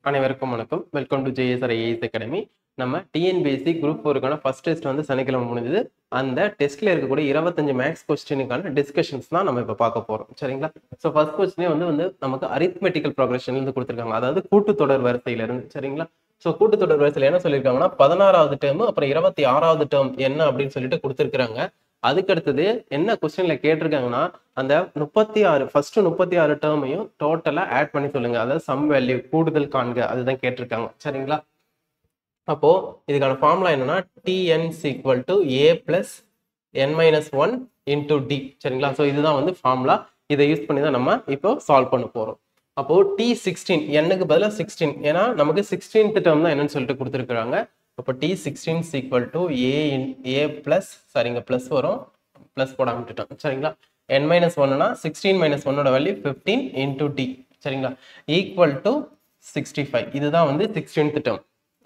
அனைவருக்கும் வணக்கம். Welcome to JSR IAS academy. நம்ம டிஎன்பிஎஸ்சி குரூப் 4க்கான ஃபர்ஸ்ட் டெஸ்ட் வந்து சனிக்கிழமை முடிஞ்சது. அந்த டெஸ்ட்ல இருக்கக்கூடிய 25 மேக்ஸ் கொஸ்டினுக்கான டிஸ்கஷன்ஸ் தான் நம்ம இப்போ பார்க்க போறோம். சரிங்களா? ஸோ ஃபர்ஸ்ட் கொஸ்டினே வந்து நமக்கு அரித்மெட்டிக்கல் ப்ரோக்ரஷன்ல இருந்து கொடுத்துருக்காங்க, அதாவது கூட்டுத்தொடர் வரிசையில இருந்து. சரிங்களா? ஸோ கூட்டுத்தொடர் வரிசையில் என்ன சொல்லியிருக்காங்கன்னா 16வது டேர்ம் அப்புறம் 26வது டேர்ம் என்ன அப்படின்னு சொல்லிட்டு கொடுத்துருக்காங்க. அதுக்கு அடுத்தது என்ன கொஸ்டின்ல கேட்டிருக்காங்கன்னா அந்த 36 டேர்மையும் டோட்டலா ஆட் பண்ணி சொல்லுங்க, அதாவது சம் வேல்யூ கூடுதல் காண்க, அதுதான் கேட்டிருக்காங்க. சரிங்களா? அப்போ இதுக்கான ஃபார்முலா என்னன்னா tn equal to a plus n minus 1 into d. சரிங்களா? ஸோ இதுதான் வந்து ஃபார்முலா. இதை யூஸ் பண்ணி தான் நம்ம இப்போ சால்வ் பண்ண போறோம். அப்போ t16 n-க்கு பதிலாக 16, ஏன்னா நமக்கு 16th டேர்ம் தான் என்னன்னு சொல்லிட்டு கொடுத்துருக்காங்க. அப்போ t16 equal to a plus, சரிங்க பிளஸ் வரும், பிளஸ் போடாம விட்டுட்டோம். சரிங்களா? n minus 1னா 16 minus 1ஓட வேல்யூ 15 into d. சரிங்களா? Equal to 65. இதுதான் வந்து 16th டேர்ம்.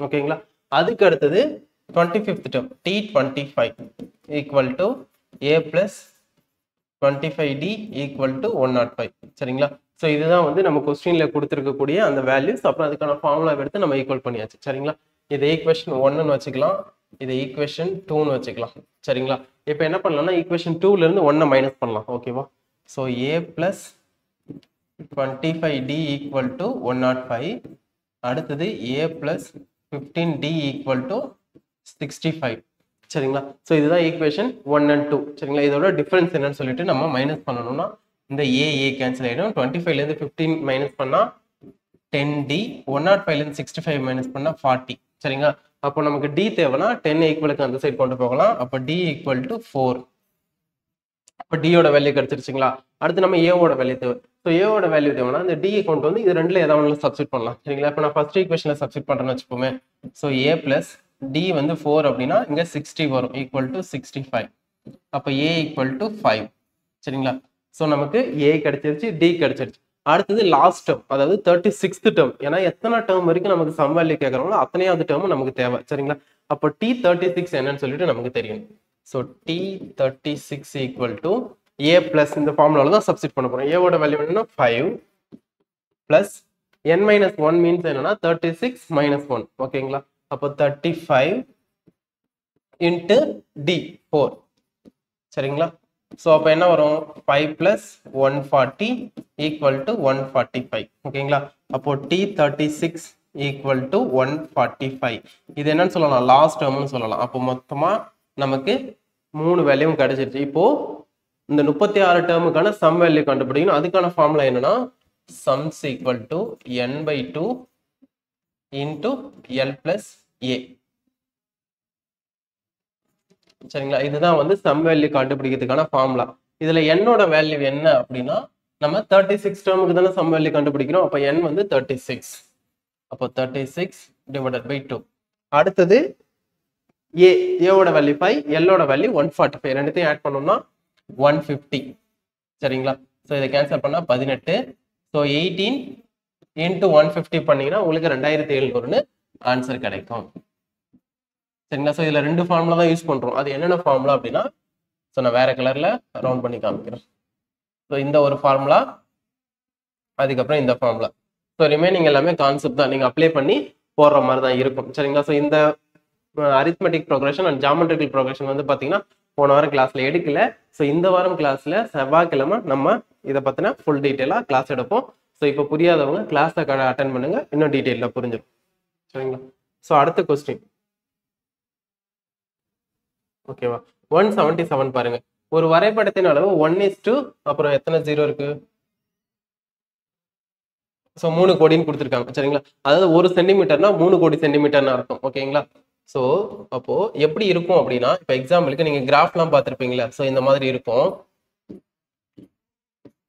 ஓகேங்களா? அதுக்கு அடுத்தது 25th term t25 equal to a plus 25d equal to 105. சரிங்களா? ஸோ இதுதான் வந்து நம்ம கொஸ்டின்ல கொடுத்துருக்கக்கூடிய அந்த வேல்யூஸ். அப்புறம் அதுக்கான ஃபார்முலா எடுத்து நம்ம ஈக்குவல் பண்ணியாச்சு. சரிங்களா? இதை ஈக்குவேஷன் 1ன்னு வச்சுக்கலாம், இதை ஈக்குவேஷன் 2ன்னு வச்சுக்கலாம். சரிங்களா? இப்போ என்ன பண்ணலாம்னா ஈக்குவேஷன் 2ல இருந்து 1 மைனஸ் பண்ணலாம். ஓகேவா? So a plus 25d equal to 105. அடுத்தது a plus 15d equal to 65. சரிங்களா? ஸோ இதுதான் ஈக்குவேஷன் 1 and 2. சரிங்களா? இதோட டிஃபரன்ஸ் என்னன்னு சொல்லிட்டு நம்ம மைனஸ் பண்ணணும்னா இந்த a கேன்சல் ஆகிடும். 25லேருந்து 15 மைனஸ் பண்ணா 10d, 105லேருந்து 65 மைனஸ் பண்ணா 40. சரிங்களா? அப்போ நமக்கு d தேவைன்னா 10 ஈக்குவலுக்கு அந்த சைடு கொண்டு போகலாம். அப்போ d ஈக்குவல் டு 4. அப்போ d யோட வேல்யூ கிடைச்சிருச்சுங்களா? அடுத்து நம்ம a ஓட வேல்யூ தேவை. ஸோ a ஓட வேல்யூ தேவைன்னா இந்த d கொண்டு வந்து இது ரெண்டுல ஏதாவது சப்ஸ்டிட் பண்ணலாம். சரிங்களா? இப்போ நான் ஃபர்ஸ்ட் ஈக்குவேஷன்ல சப்ஸ்டிட் பண்றேன்னு வச்சுப்போமே. ஸோ a பிளஸ் d வந்து 4 அப்படின்னா இங்க 60 வரும், ஈக்குவல் டு 65. அப்போ a ஈக்குவல் டு 5. சரிங்களா? ஸோ நமக்கு a கிடைச்சிருச்சு, d கிடைச்சிருச்சு. அடுத்தது லாஸ்ட் டேர்ம், அதாவது 36th டேர்ம். ஏன்னா எத்தனை டேர்ம் வரைக்கும் நமக்கு சம் வேல்யூ கேட்கறாங்களோ அத்தனையாவது டேர்மும் நமக்கு தேவை. சரிங்களா? அப்போ t36 என்னன்னு சொல்லிட்டு நமக்கு தெரியும். So t36 equal to a plus, இந்த ஃபார்முலால தான் சப்ஸ்டிட் பண்ண போறோம். a ஓட வேல்யூ என்னன்னா 5 பிளஸ் n மைனஸ் 1 மீன்ஸ் என்னன்னா 36 மைனஸ் 1. ஓகேங்களா? அப்போ 35 இன்ட்டு d 4. சரிங்களா? ஸோ அப்போ என்ன வரும்? 5 பிளஸ் 140 ஈக்குவல் டு 145. ஓகேங்களா? அப்போ t36 ஈக்குவல் டு 145. இது என்னன்னு சொல்லலாம்? லாஸ்ட் டேர்ம்னு சொல்லலாம். அப்போ மொத்தமா நமக்கு 3 வேல்யூவும் கிடைச்சிருச்சு. இப்போ இந்த 36 டேர்முக்கான சம் வேல்யூ கண்டுபிடிக்கணும். அதுக்கான ஃபார்முலா என்னன்னா sums equal to n/2 into l plus a. சரிங்களா? இதுதான் வந்து சம் வேல்யூ கண்டுபிடிக்கிறதுக்கான ஃபார்முலா. இதுல என்னோட வேல்யூ என்ன அப்படின்னா நம்ம 36 டேர்முக்கு தானே சம் வேல்யூ கண்டுபிடிக்கிறோம். அப்போ n வந்து 36. அப்போ 36 டிவைடட் பை 2. அடுத்தது a ஓட வேல்யூ 5, l ஓட வேல்யூ 145. ரெண்டுத்தையும் ஆட் பண்ணோம்னா 150. சரிங்களா? ஸோ இதை கேன்சல் பண்ணா 18. ஸோ 18 இன்ட்டு 150 பண்ணீங்கன்னா உங்களுக்கு 2700ன்னு ஆன்சர் கிடைக்கும். சரிங்களா? ஸோ இதுல ரெண்டு ஃபார்முலா தான் யூஸ் பண்றோம். அது என்னென்ன ஃபார்முலா அப்படின்னா, ஸோ நான் வேற கலர்ல ரவுண்ட் பண்ணி காமிக்கிறேன். ஸோ இந்த ஒரு ஃபார்முலா, அதுக்கப்புறம் இந்த ஃபார்முலா. ஸோ ரிமைனிங் எல்லாமே கான்செப்ட் தான், நீங்க அப்ளை பண்ணி போடுற மாதிரி தான் இருக்கும். சரிங்களா? ஸோ இந்த arithmetic progression and geometrical progression வந்து பாத்தீங்கன்னா போன வாரம் கிளாஸ்ல எடுக்கல. ஸோ இந்த வாரம் கிளாஸ்ல செவ்வாய்க்கிழமை நம்ம இதை பத்தின ஃபுல் டீட்டெயிலா கிளாஸ் எடுப்போம். ஸோ இப்போ புரியாதவங்க கிளாஸை அட்டன் பண்ணுங்க, இன்னும் டீட்டெயிலா புரிஞ்சிடும். சரிங்களா? ஸோ அடுத்த கொஸ்டின் ஓகேவா? 177 பாருங்க. ஒரு வரைபடத்தின் அளவு 1:2, அப்புறம் எத்தனை 0 இருக்கு? ஸோ 3 கோடின்னு கொடுத்துருக்காங்க. சரிங்களா? அதாவது 1 சென்டிமீட்டர்னா 3 கோடி சென்டிமீட்டர்னு அர்த்தம். ஓகேங்களா? ஸோ அப்போ எப்படி இருக்கும் அப்படின்னா, இப்போ எக்ஸாம்பிளுக்கு நீங்க கிராஃப்லாம் பார்த்துருப்பீங்களா? ஸோ இந்த மாதிரி இருக்கும்.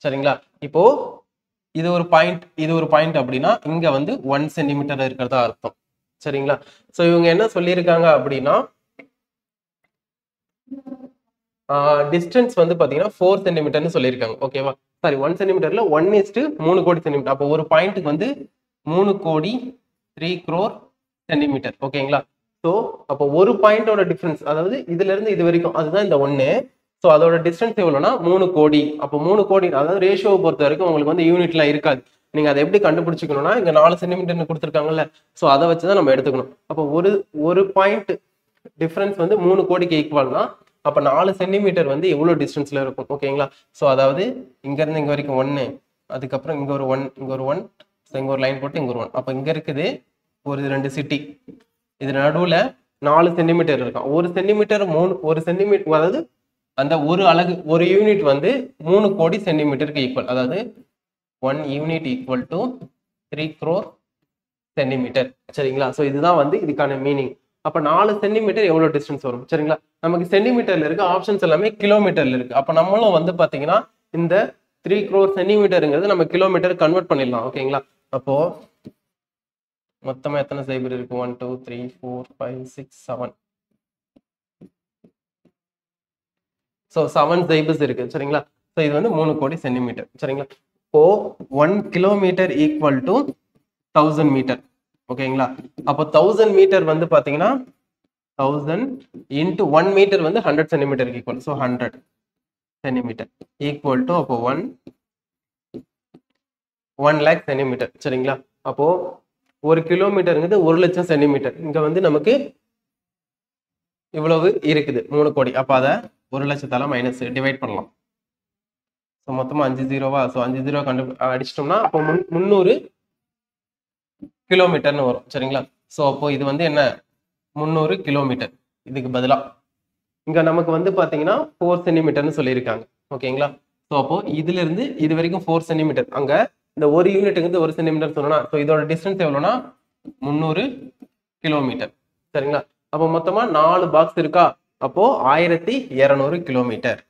சரிங்களா? இப்போ இது ஒரு பாயிண்ட், இது ஒரு பாயிண்ட் அப்படின்னா இங்க வந்து 1 சென்டிமீட்டர் இருக்கிறதா அர்த்தம். சரிங்களா? ஸோ இவங்க என்ன சொல்லியிருக்காங்க அப்படின்னா டிஸ்டன்ஸ் வந்து பாத்தீங்கன்னா 4 சென்டிமீட்டர்னு சொல்லியிருக்காங்க. ஓகேவா? சாரி, 1 சென்டிமீட்டர்ல 1:3 கோடி சென்டிமீட்டர். அப்போ ஒரு பாயிண்ட்டுக்கு வந்து 3 கோடி 3 crore சென்டிமீட்டர். ஓகேங்களா? ஸோ அப்போ ஒரு பாயிண்டோட டிஃபரன்ஸ், அதாவது இதுல இருந்து இது வரைக்கும் அதுதான் இந்த 1. ஸோ அதோட டிஸ்டன்ஸ் எவ்வளோனா 3 கோடி. அப்போ 3 கோடி, அதாவது ரேஷியோவை பொறுத்த வரைக்கும் உங்களுக்கு வந்து யூனிட்லாம் இருக்காது. நீங்க அதை எப்படி கண்டுபிடிச்சிக்கணும்னா இங்க 4 சென்டிமீட்டர்னு கொடுத்துருக்காங்கல்ல, ஸோ அதை வச்சு தான் நம்ம எடுத்துக்கணும். அப்போ ஒரு பாயிண்ட் டிஃபரன்ஸ் வந்து 3 கோடிக்கு ஈக்குவல்னா அப்போ 4 சென்டிமீட்டர் வந்து எவ்வளோ டிஸ்டன்ஸ்ல இருக்கும், ஓகேங்களா? ஸோ அதாவது இங்க இருந்து இங்க வரைக்கும் 1, அதுக்கப்புறம் இங்க ஒரு 1, இங்க ஒரு 1, ஸோ இங்க ஒரு லைன் போட்டு இங்க ஒரு 1. அப்போ இங்க இருக்குது ஒரு 2 சிட்டி, இது நடுவுல 4 சென்டிமீட்டர் இருக்கும். ஒரு சென்டிமீட்டர் 1 சென்டிமீட்டர், அதாவது அந்த ஒரு அலகு ஒரு யூனிட் வந்து 3 கோடி சென்டிமீட்டருக்கு ஈக்குவல். அதாவது 1 unit equal to 3 crore centimetre, சரிங்களா? ஸோ இதுதான் வந்து இதுக்கான மீனிங். அப்போ 4 சென்டிமீட்டர் எவ்வளோ டிஸ்டன்ஸ் வரும், சரிங்களா? நமக்கு சென்டிமீட்டர்ல இருக்கு, ஆப்ஷன்ஸ் எல்லாமே கிலோமீட்டர்ல இருக்கு. அப்போ நம்மளும் வந்து பாத்தீங்கன்னா இந்த 3 crore சென்டிமீட்டருங்கிறது நம்ம கிலோமீட்டர் கன்வெர்ட் பண்ணிடலாம், ஓகேங்களா? அப்போ மொத்தமா எத்தனை சைபர் இருக்கு? 1 2 3 4 5 6 7. ஸோ 7 சைபர்ஸ் இருக்கு, சரிங்களா? ஸோ இது வந்து 3 கோடி சென்டிமீட்டர், சரிங்களா? இப்போ 1 கிலோமீட்டர் ஈக்குவல் டு 1000 மீட்டர், ஓகேங்களா? அப்போ 1000 மீட்டர் வந்து பாத்தீங்கன்னா 1000 இன்டு 1 மீட்டர் வந்து 100 சென்டிமீட்டருக்கு equal. So 100 centimetre equal to அப்போ 1 லேக் சென்டிமீட்டர், சரிங்களா? அப்போ ஒரு கிலோமீட்டருங்கிறது 1 லட்சம் சென்டிமீட்டர். இங்க வந்து நமக்கு இவ்வளவு இருக்குது 3 கோடி. அப்போ அதை 1 லட்சத்தால மைனஸ் டிவைட் பண்ணலாம். ஸோ மொத்தமா 5 ஜீரோவா? ஸோ 5 ஜீரோ அடிச்சிட்டோம்னா அப்போ 300 கிலோமீட்டர்னு வரும், சரிங்களா? ஸோ அப்போ இது வந்து என்ன 300 கிலோமீட்டர். இதுக்கு பதிலா இங்க நமக்கு வந்து பாத்தீங்கன்னா 4 சென்டிமீட்டர்னு சொல்லியிருக்காங்க, ஓகேங்களா? ஸோ அப்போ இதுல இருந்து இது வரைக்கும் 4 சென்டிமீட்டர். அங்க இந்த ஒரு யூனிட்டுக்கு 1 சென்டிமீட்டர் சொன்னா, ஸோ இதோட டிஸ்டன்ஸ் எவ்வளோனா 300 கிலோமீட்டர், சரிங்களா? அப்போ மொத்தமா 4 பாக்ஸ் இருக்கா, அப்போ 1200 கிலோமீட்டர்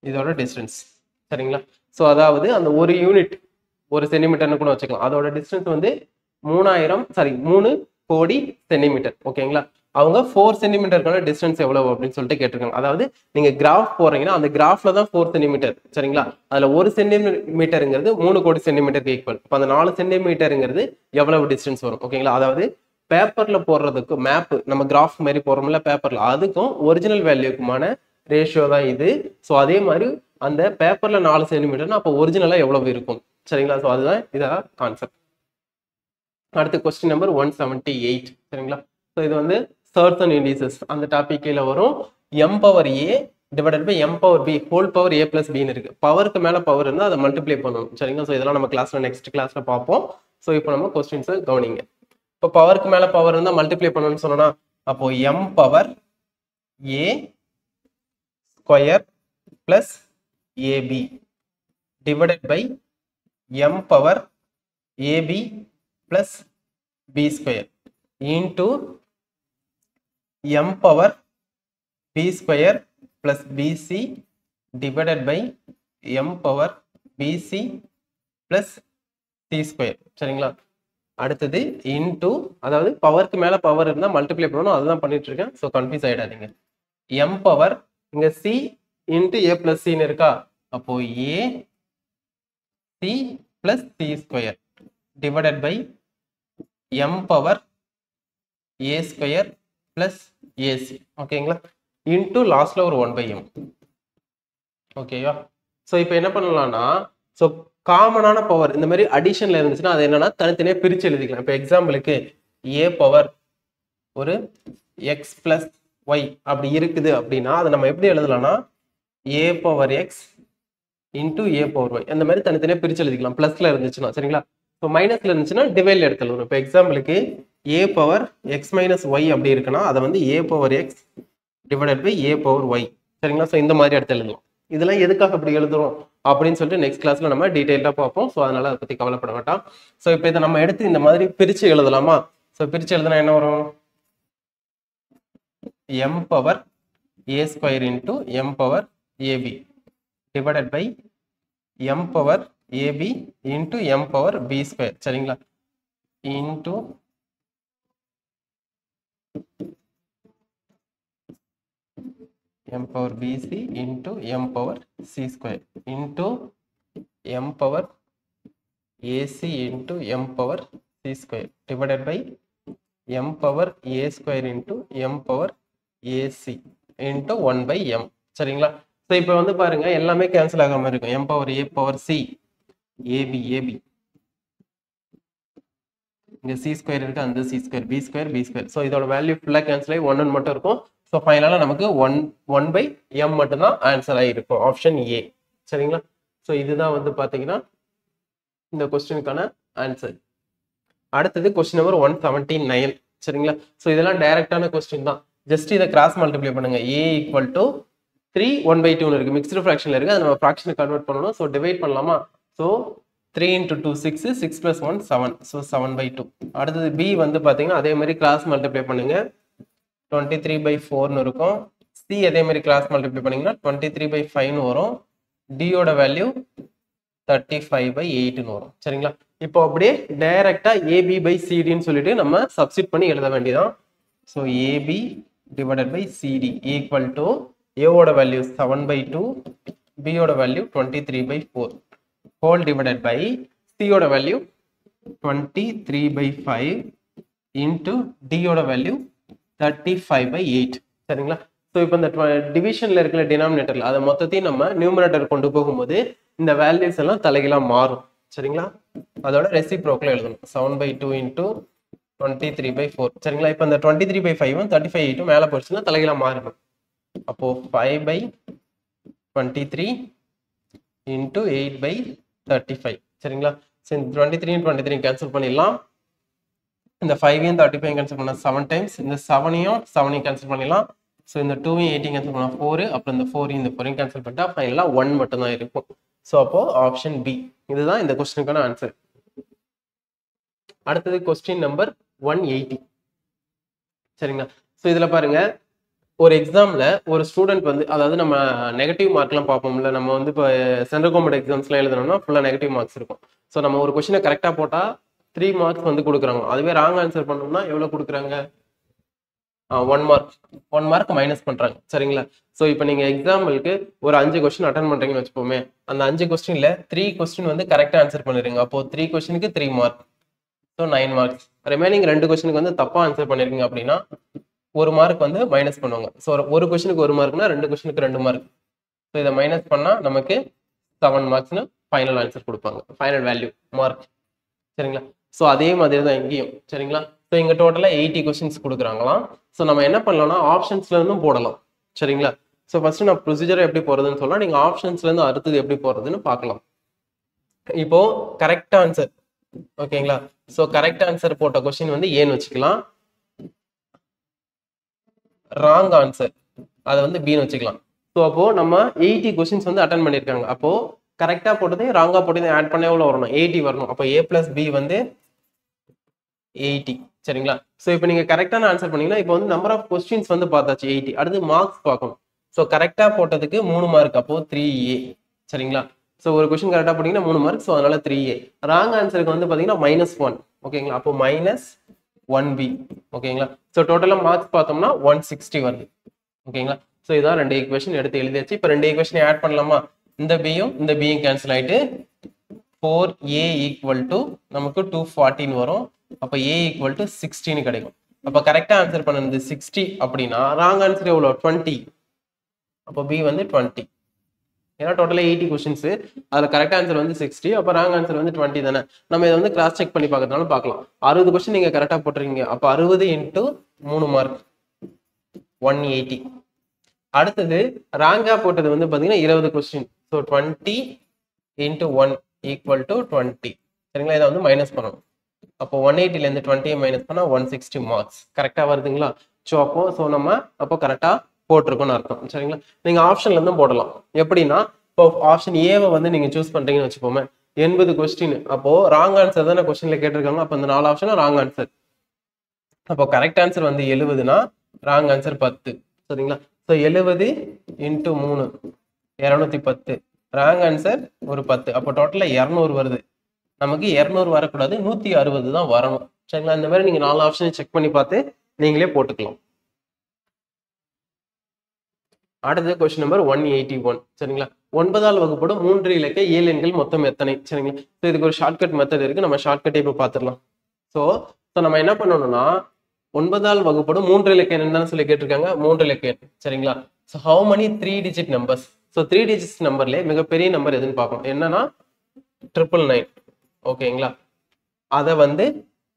இதோட டிஸ்டன்ஸ், சரிங்களா? ஸோ அதாவது அந்த ஒரு யூனிட் 1 சென்டிமீட்டர்னு கூட வச்சுக்கலாம். அதோட டிஸ்டன்ஸ் வந்து 3 கோடி சென்டிமீட்டர், ஓகேங்களா? அவங்க 4 சென்டிமீட்டருக்கான டிஸ்டன்ஸ் எவ்வளவு அப்படின்னு சொல்லிட்டு கேட்டிருக்காங்க. அதாவது நீங்க கிராஃப் போறீங்கன்னா அந்த கிராஃப்ல தான் 4 சென்டிமீட்டர், சரிங்களா? அதுல 1 சென்டிமீட்டருங்கிறது 3 கோடி சென்டிமீட்டருக்கு ஈக்குவல். இப்போ அந்த 4 சென்டிமீட்டருங்கிறது எவ்வளவு டிஸ்டன்ஸ் வரும், ஓகேங்களா? அதாவது பேப்பர்ல போடுறதுக்கு மேப் நம்ம கிராஃப் மாதிரி போடுறோம்ல பேப்பர்ல, அதுக்கும் ஒரிஜினல் வேல்யூக்குமான ரேஷியோ தான் இது. ஸோ அதே மாதிரி அந்த பேப்பர்ல 4 சென்டிமீட்டர்னா அப்போ ஒரிஜினலா எவ்வளவு இருக்கும், சரிங்களா? ஸோ அதுதான் இதான் கான்செப்ட். அடுத்து கொஸ்டின் நம்பர் 178, சரிங்களா? ஸோ இது வந்து சர்ட்ஸ் அண்ட் இண்டிசஸ் அந்த டாபிக் கீழே வரும். m power a divided by m power b whole power a plus பின்னு இருக்கு. பவருக்கு மேல பவர் இருந்தால் அதை மல்டிப்ளை பண்ணணும், சரிங்களா? ஸோ இதெல்லாம் நம்ம கிளாஸ்ல நெக்ஸ்ட் கிளாஸ்ல பார்ப்போம். ஸோ இப்போ நம்ம கொஸ்டின்ஸை கவனிங்க. இப்போ பவருக்கு மேல பவர் இருந்தால் மல்டிப்ளை பண்ணணும்னு சொன்னா அப்போ m power a square plus ab divided by m power ab plus b square into m power b square plus bc divided by m power bc plus c square, சரிங்களா? அடுத்தது into, அதாவது பவருக்கு மேல power இருந்தா multiply பண்ணணும், அதுதான் பண்ணிட்டு இருக்கேன். So confuse ஆயிடாதீங்க. m பவர் இங்க c into a plus c இருக்கா, அப்போ a c plus c square divided by m power a square plus ac, ஓகேங்களா? இன்டூ லாஸ்ட்ல ஒரு 1/m, ஓகேவா? ஸோ இப்போ என்ன பண்ணலாம்னா, ஸோ காமனான பவர் இந்த மாதிரி அடிஷன்ல இருந்துச்சுன்னா அது என்னன்னா தனித்தனியா பிரிச்சு எழுதிக்கலாம். இப்போ எக்ஸாம்பிளுக்கு a பவர் ஒரு x பிளஸ் ஒய் அப்படி இருக்குது அப்படின்னா அதை நம்ம எப்படி எழுதலாம்னா a power x into a power y அந்த மாதிரி தனித்தனியா பிரிச்சு எழுதிக்கலாம் பிளஸ்ல இருந்துச்சுன்னா, சரிங்களா? இப்போ மைனஸ்ல இருந்துச்சுன்னா டிவைட்ல எடுத்துக்கலாம். இப்போ எக்ஸாம்பிளுக்கு a power x minus y அப்படி இருக்குன்னா அதை வந்து a power x divided by a power y, சரிங்களா? ஸோ இந்த மாதிரி எடுத்து எழுதலாம். இதெல்லாம் எதுக்காக அப்படி எழுதுறோம் அப்படின்னு சொல்லிட்டு நெக்ஸ்ட் கிளாஸ்ல நம்ம டீடைலா பார்ப்போம். ஸோ அதனால அதை பத்தி கவலைப்பட வேண்டாம். ஸோ இப்போ இதை நம்ம எடுத்து இந்த மாதிரி பிரிச்சு எழுதலாமா? ஸோ பிரிச்சு எழுதுனா என்ன வரும், m power a square into m power ab divided by m power ab into m power b square, சரிங்களா? Into m power bc into m power c square into m power ac into m power c square divided by m power a square into m power ac into 1/m, சரிங்களா? So இப்போ வந்து பாருங்க எல்லாமே cancel ஆகாம இருக்கும். m power a power c AB AB இங்க C square இருக்கு, அந்த C square, B square B square. So இதோட வேல்யூ ஃபுல்லாக கேன்சல் ஆகி 1 மட்டும் இருக்கும். ஸோ ஃபைனலாக நமக்கு 1/m மட்டும் தான் ஆன்சர் ஆகிருக்கும், ஆப்ஷன் ஏ. சரிங்களா? ஸோ இதுதான் வந்து பார்த்தீங்கன்னா இந்த கொஸ்டினுக்கான ஆன்சர். அடுத்தது கொஸ்டின் நம்பர் 179. சரிங்களா? ஸோ இதெல்லாம் டைரக்டான கொஸ்டின் தான். ஜஸ்ட் இதை கிராஸ் மல்டிப்ளை பண்ணுங்க. a ஈக்குவல் டு 3 1/2 இருக்கு, மிக்ஸ்டு ஃப்ராக்ஷன்ல இருக்கு, அதை நம்ம ஃப்ராக்ஷன் கன்வெர்ட் பண்ணணும். ஸோ டிவைட் பண்ணலாமா? So 3 into 2 6, 6 plus 1 7, so 7/2. அடுத்தது b வந்து பார்த்தீங்கன்னா அதே மாதிரி கிராஸ் மல்டிப்ளை பண்ணுங்க, 23/4 இருக்கும். c அதே மாதிரி கிராஸ் மல்டிப்ளை பண்ணீங்கன்னா 23/5 வரும். d ஓட வேல்யூ 35/8 வரும். சரிங்களா? இப்போ அப்படியே டைரக்டா ab/cd சொல்லிட்டு நம்ம சப்ஸ்டிட் பண்ணி எழுத வேண்டியதான். So ab divided by cd equal to a ஓட வேல்யூ 7/2, b ஓட value 23/4 whole divided by c ஓட வேல்யூ 23/5 into d ஓட வேல்யூ 35/8. சரிங்களா? ஸோ இப்போ இந்த டிவிஷன்ல இருக்கிற டினாமினேட்டர்ல அதை மொத்தத்தையும் நம்ம நியூமரேட்டர் கொண்டு போகும்போது இந்த வேல்யூஸ் எல்லாம் தலைகீழா மாறும். சரிங்களா? அதோட ரெசிப்ரோக்கல் எழுதணும், 7/2 into 23/4. சரிங்களா? இப்போ இந்த 23/5 35/8 மேல போச்சுன்னா தலைகீழா மாறிடும். அப்போ 5/23 into 8/35. சரிங்களா? ஸோ இந்த 23 23 கேன்சல் பண்ணிடலாம். இந்த 5 35 கேன்சல் பண்ண 7 டைம்ஸ், இந்த 7ஐயும் 7ஐயும் கேன்சல் பண்ணிடலாம். ஸோ இந்த 2ஐயும் 8ஐயும் கேன்சல் பண்ணா 4, அப்புறம் இந்த 4ஐயும் இந்த 4ஐயும் கேன்சல் பண்ணிட்டா ஃபைனலாக 1 மட்டும் தான் இருக்கும். ஸோ அப்போ ஆப்ஷன் பி இதுதான் இந்த கொஸ்டினுக்கான ஆன்சர். அடுத்தது கொஸ்டின் நம்பர் 180. சரிங்களா? ஸோ இதில் பாருங்க, ஒரு எக்ஸாம்ல ஒரு ஸ்டூடெண்ட் வந்து, அதாவது நம்ம நெகட்டிவ் மார்க்லாம் பார்ப்போம்ல, நம்ம வந்து இப்போ சென்ட்ரல் கவர்மெண்ட் எக்ஸாம்ஸ்லாம் எழுதணும்னா ஃபுல்லாக நெகட்டிவ் மார்க்ஸ் இருக்கும். ஸோ நம்ம ஒரு கொஸ்டினை கரெக்டாக போட்டால் 3 மார்க்ஸ் வந்து கொடுக்குறாங்க. அதுவே ராங் ஆன்சர் பண்ணோம்னா எவ்வளோ கொடுக்குறாங்க? 1 மார்க் மைனஸ் பண்றாங்க. சரிங்களா? ஸோ இப்போ நீங்க எக்ஸாம்பிளுக்கு ஒரு 5 கொஸ்டின் அட்டன் பண்றீங்கன்னு வச்சுப்போமே, அந்த 5 கொஸ்டின்ல 3 கொஸ்டின் வந்து கரெக்டா ஆன்சர் பண்ணிருங்க. அப்போ 3 கொஸ்டினுக்கு 3 மார்க், ஸோ 9 மார்க்ஸ். ரிமைனிங் 2 கொஸ்டினுக்கு வந்து தப்பா ஆன்சர் பண்ணிருக்கீங்க அப்படின்னா 1 மார்க் வந்து மைனஸ் பண்ணுவாங்க. ஸோ ஒரு கொஸ்டினுக்கு 1 மார்க்னா 2 கொஸ்டினுக்கு 2 மார்க். ஸோ இதை மைனஸ் பண்ணா நமக்கு 7 மார்க்ஸ்னு ஃபைனல் ஆன்சர் கொடுப்பாங்க, ஃபைனல் வேல்யூ மார்க். சரிங்களா? ஸோ அதே மாதிரி தான் இங்கேயும். சரிங்களா? ஸோ இங்க டோட்டலா 80 கொஸ்டின்ஸ் கொடுக்குறாங்களாம். ஸோ நம்ம என்ன பண்ணலாம்னா ஆப்ஷன்ஸ்ல இருந்தும் போடலாம். சரிங்களா? ஸோ ஃபர்ஸ்ட் நான் ப்ரொசீஜரை எப்படி போறதுன்னு சொல்லலாம், நீங்க ஆப்ஷன்ஸ்ல இருந்து அடுத்தது எப்படி போறதுன்னு பார்க்கலாம். இப்போ கரெக்ட் ஆன்சர், ஓகேங்களா? ஸோ கரெக்ட் ஆன்சர் போட்ட கொஸ்டின் வந்து ஏன்னு வச்சுக்கலாம், ராங் ஆன்சர் அதை வந்து பின்னு வச்சுக்கலாம். ஸோ அப்போ நம்ம 80 கொஸ்டின்ஸ் வந்து அட்டன் பண்ணியிருக்காங்க. அப்போ கரெக்டா போட்டதையும் ராங்கா போட்டதையும் ஆட் பண்ண எவ்வளோ வரணும்? 80 வரணும். அப்போ a plus b வந்து 80. சரிங்களா? ஸோ இப்போ நீங்க கரெக்டான ஆன்சர் பண்ணீங்கன்னா இப்போ வந்து நம்பர் ஆஃப் கொஸ்டின்ஸ் வந்து பார்த்தாச்சு 80. அடுத்து மார்க்ஸ் பார்க்கணும். ஸோ கரெக்டா போட்டதுக்கு 3 மார்க், அப்போ 3a. சரிங்களா? ஸோ ஒரு கொஸ்டின் கரெக்டா போட்டீங்கன்னா 3 மார்க், ஸோ அதனால 3a. ராங் ஆன்சருக்கு வந்து பார்த்தீங்கன்னா -1, ஓகேங்களா? அப்போ -1b, ஓகேங்களா? ஸோ டோட்டலாக மார்க்ஸ் பார்த்தோம்னா 160 வருது, ஓகேங்களா? ஸோ இதான் 2 ஈக்குவேஷன் எடுத்து எழுதியாச்சு. இப்போ 2 ஈக்குவேஷனை ஆட் பண்ணலாமா? இந்த பியும் இந்த பியும் கேன்சல் ஆயிட்டு 4a ஈக்குவல் டு நமக்கு 214 வரும். அப்போ a ஈக்குவல் டு 16 கிடைக்கும். அப்போ கரெக்டா ஆன்சர் பண்ணது 60 அப்படின்னா ராங் ஆன்சர் எவ்வளோ? 20. அப்போ b வந்து 20. ஏன்னா டோட்டலா 80 கொஸ்டின்ஸ், அதுல கரெக்ட் ஆன்சர் வந்து 60, அப்போ ராங் ஆன்சர் வந்து 20 தானே. நம்ம இதை வந்து கிராஸ் செக் பண்ணி பார்க்கறதுனால பார்க்கலாம். 60 கொஸ்டின் நீங்க கரெக்டா போட்டுருக்கீங்க, அப்போ 60 இன்ட்டு 3 மார்க் 180. அடுத்தது ராங்கா போட்டது வந்து பாத்தீங்கன்னா 20 question, so 20 into 1 equal to 20. சரிங்களா? இதை வந்து மைனஸ் பண்ணணும். அப்போ 180ல இருந்து 20 மைனஸ் பண்ணா 160 மார்க்ஸ். கரெக்டா வருதுங்களா? ஸோ நம்ம அப்போ கரெக்டா போட்டிருக்கோம்னு அர்த்தம். சரிங்களா? நீங்க ஆப்ஷன்ல இருந்தும் போடலாம். எப்படின்னா இப்போ ஆப்ஷன் ஏவை வந்து நீங்க சூஸ் பண்றீங்கன்னு வச்சுக்கோமே, 80 கொஸ்டின், அப்போ ராங் ஆன்சர் தானே கொஸ்டின்ல கேட்டிருக்காங்க. அப்போ இந்த 4 ஆப்ஷனும் ராங் ஆன்சர். அப்போ கரெக்ட் ஆன்சர் வந்து 70னா ராங் ஆன்சர் 10. சரிங்களா? ஸோ 70 இன்ட்டு 3 210, ராங் ஆன்சர் ஒரு 10. அப்போ டோட்டலா 200 வருது. நமக்கு 200 வரக்கூடாது, 160 தான் வரணும். சரிங்களா? இந்த மாதிரி நீங்க 4 ஆப்ஷனை செக் பண்ணி பார்த்து நீங்களே போட்டுக்கலாம். அடுத்தது கொஸ்டின் நம்பர் 181. சரிங்களா? 9ஆல் வகுப்படும் 3 இலக்க இயல் எண்கள் மொத்தம் எத்தனை? சரிங்களா? ஸோ இதுக்கு ஒரு ஷார்ட்கட் மெத்தட் இருக்கு, நம்ம ஷார்ட்கட்டை இப்போ பார்த்துடலாம். ஸோ நம்ம என்ன பண்ணணும்னா 9ஆல் வகுப்படும் 3 இலக்க எண் என்னன்னு சொல்லி கேட்டிருக்காங்க, 3 இலக்க எண். சரிங்களா? So how many 3 digit numbers? So 3 digits நம்பர்ல மிகப்பெரிய நம்பர் எதுன்னு பார்க்கணும். என்னன்னா 999 ஓகேங்களா. அதை வந்து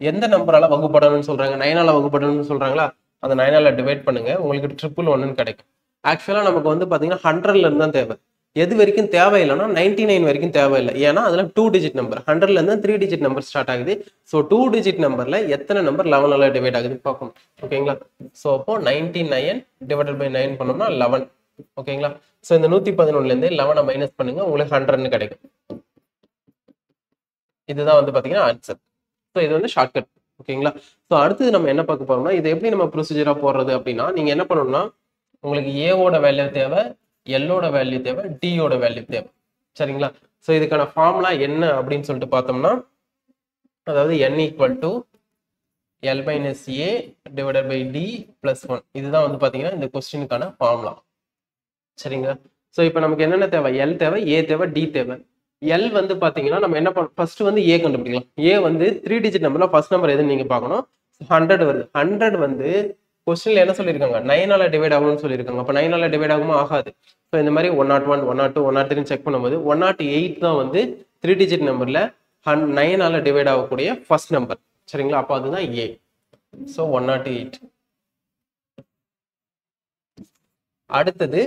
எந்த நம்பரால வகுப்படணும்னு சொல்றாங்க, 9ஆல வகுப்படணும்னு சொல்றாங்களா, அந்த 9ஆல டிவைட் பண்ணுங்க, உங்களுக்கு 111 கிடைக்கும். ஆக்சுவலா நமக்கு வந்து பாத்தீங்கன்னா 100ல இருந்து தான் தேவை. எது வரைக்கும் தேவையில்லைன்னா 99 வரைக்கும் தேவையில்லை. ஏன்னா அதுல 2 டிஜிட் நம்பர், 100ல இருந்து 3 டிஜிட் நம்பர் ஸ்டார்ட் ஆகுது. ஸோ 2 டிஜிட் நம்பர்ல எத்தனை நம்பர் 11ஆல டிவைட் ஆகுது பார்க்கணும். ஓகேங்களா. ஸோ அப்போ 99 டிவைடட் பை 9 பண்ணோம்னா 11. ஓகேங்களா. ஸோ இந்த 111ல இருந்து 11 மைனஸ் பண்ணுங்க, உங்களுக்கு 100ன்னு கிடைக்கும். இதுதான் வந்து பாத்தீங்கன்னா ஆன்சர். ஸோ இது வந்து ஷார்ட்கட். ஓகேங்களா. ஸோ அடுத்தது நம்ம என்ன பார்க்க போறோம்னா, இது எப்படி நம்ம ப்ரொசீஜரா போடுறது அப்படின்னா, நீங்க என்ன பண்ணணும்னா, உங்களுக்கு ஏவோட வேல்யூ தேவை, எல்லோட வேல்யூ தேவை, டியோட வேல்யூ தேவை. சரிங்களா. ஸோ இதுக்கான ஃபார்முலா என்ன அப்படின்னு சொல்லிட்டு பார்த்தோம்னா, அதாவது n equal to L minus A divided by D plus 1. இதுதான் வந்து பாத்தீங்கன்னா இந்த கொஸ்டினுக்கான ஃபார்முலா. சரிங்களா. ஸோ இப்போ நமக்கு என்னென்ன தேவை, எல் தேவை, ஏ தேவை, டி தேவை. எல் வந்து பாத்தீங்கன்னா நம்ம என்ன பண்ண, ஃபர்ஸ்ட் வந்து ஏ கண்டுபிடிக்கலாம். ஏ வந்து 3 டிஜிட் நம்பர்ல ஃபர்ஸ்ட் நம்பர் எதுன்னு நீங்க பார்க்கணும். 100 வருது. 100 வந்து கொஸ்டின்ல என்ன சொல்லியிருக்காங்க, 9ஆல டிவைட் ஆகணும்னு சொல்லியிருக்காங்க. அப்போ 9ஆல டிவைட் ஆகுமா, ஆகாது. ஸோ இந்த மாதிரி 101, 102, 103 செக் பண்ணும்போது 108 தான் வந்து 3 டிஜிட் நம்பர்ல 9ஆல டிவைட் ஆகக்கூடிய ஃபர்ஸ்ட் நம்பர். சரிங்களா. அப்போ அதுதான் ஏ. ஸோ 108. அடுத்தது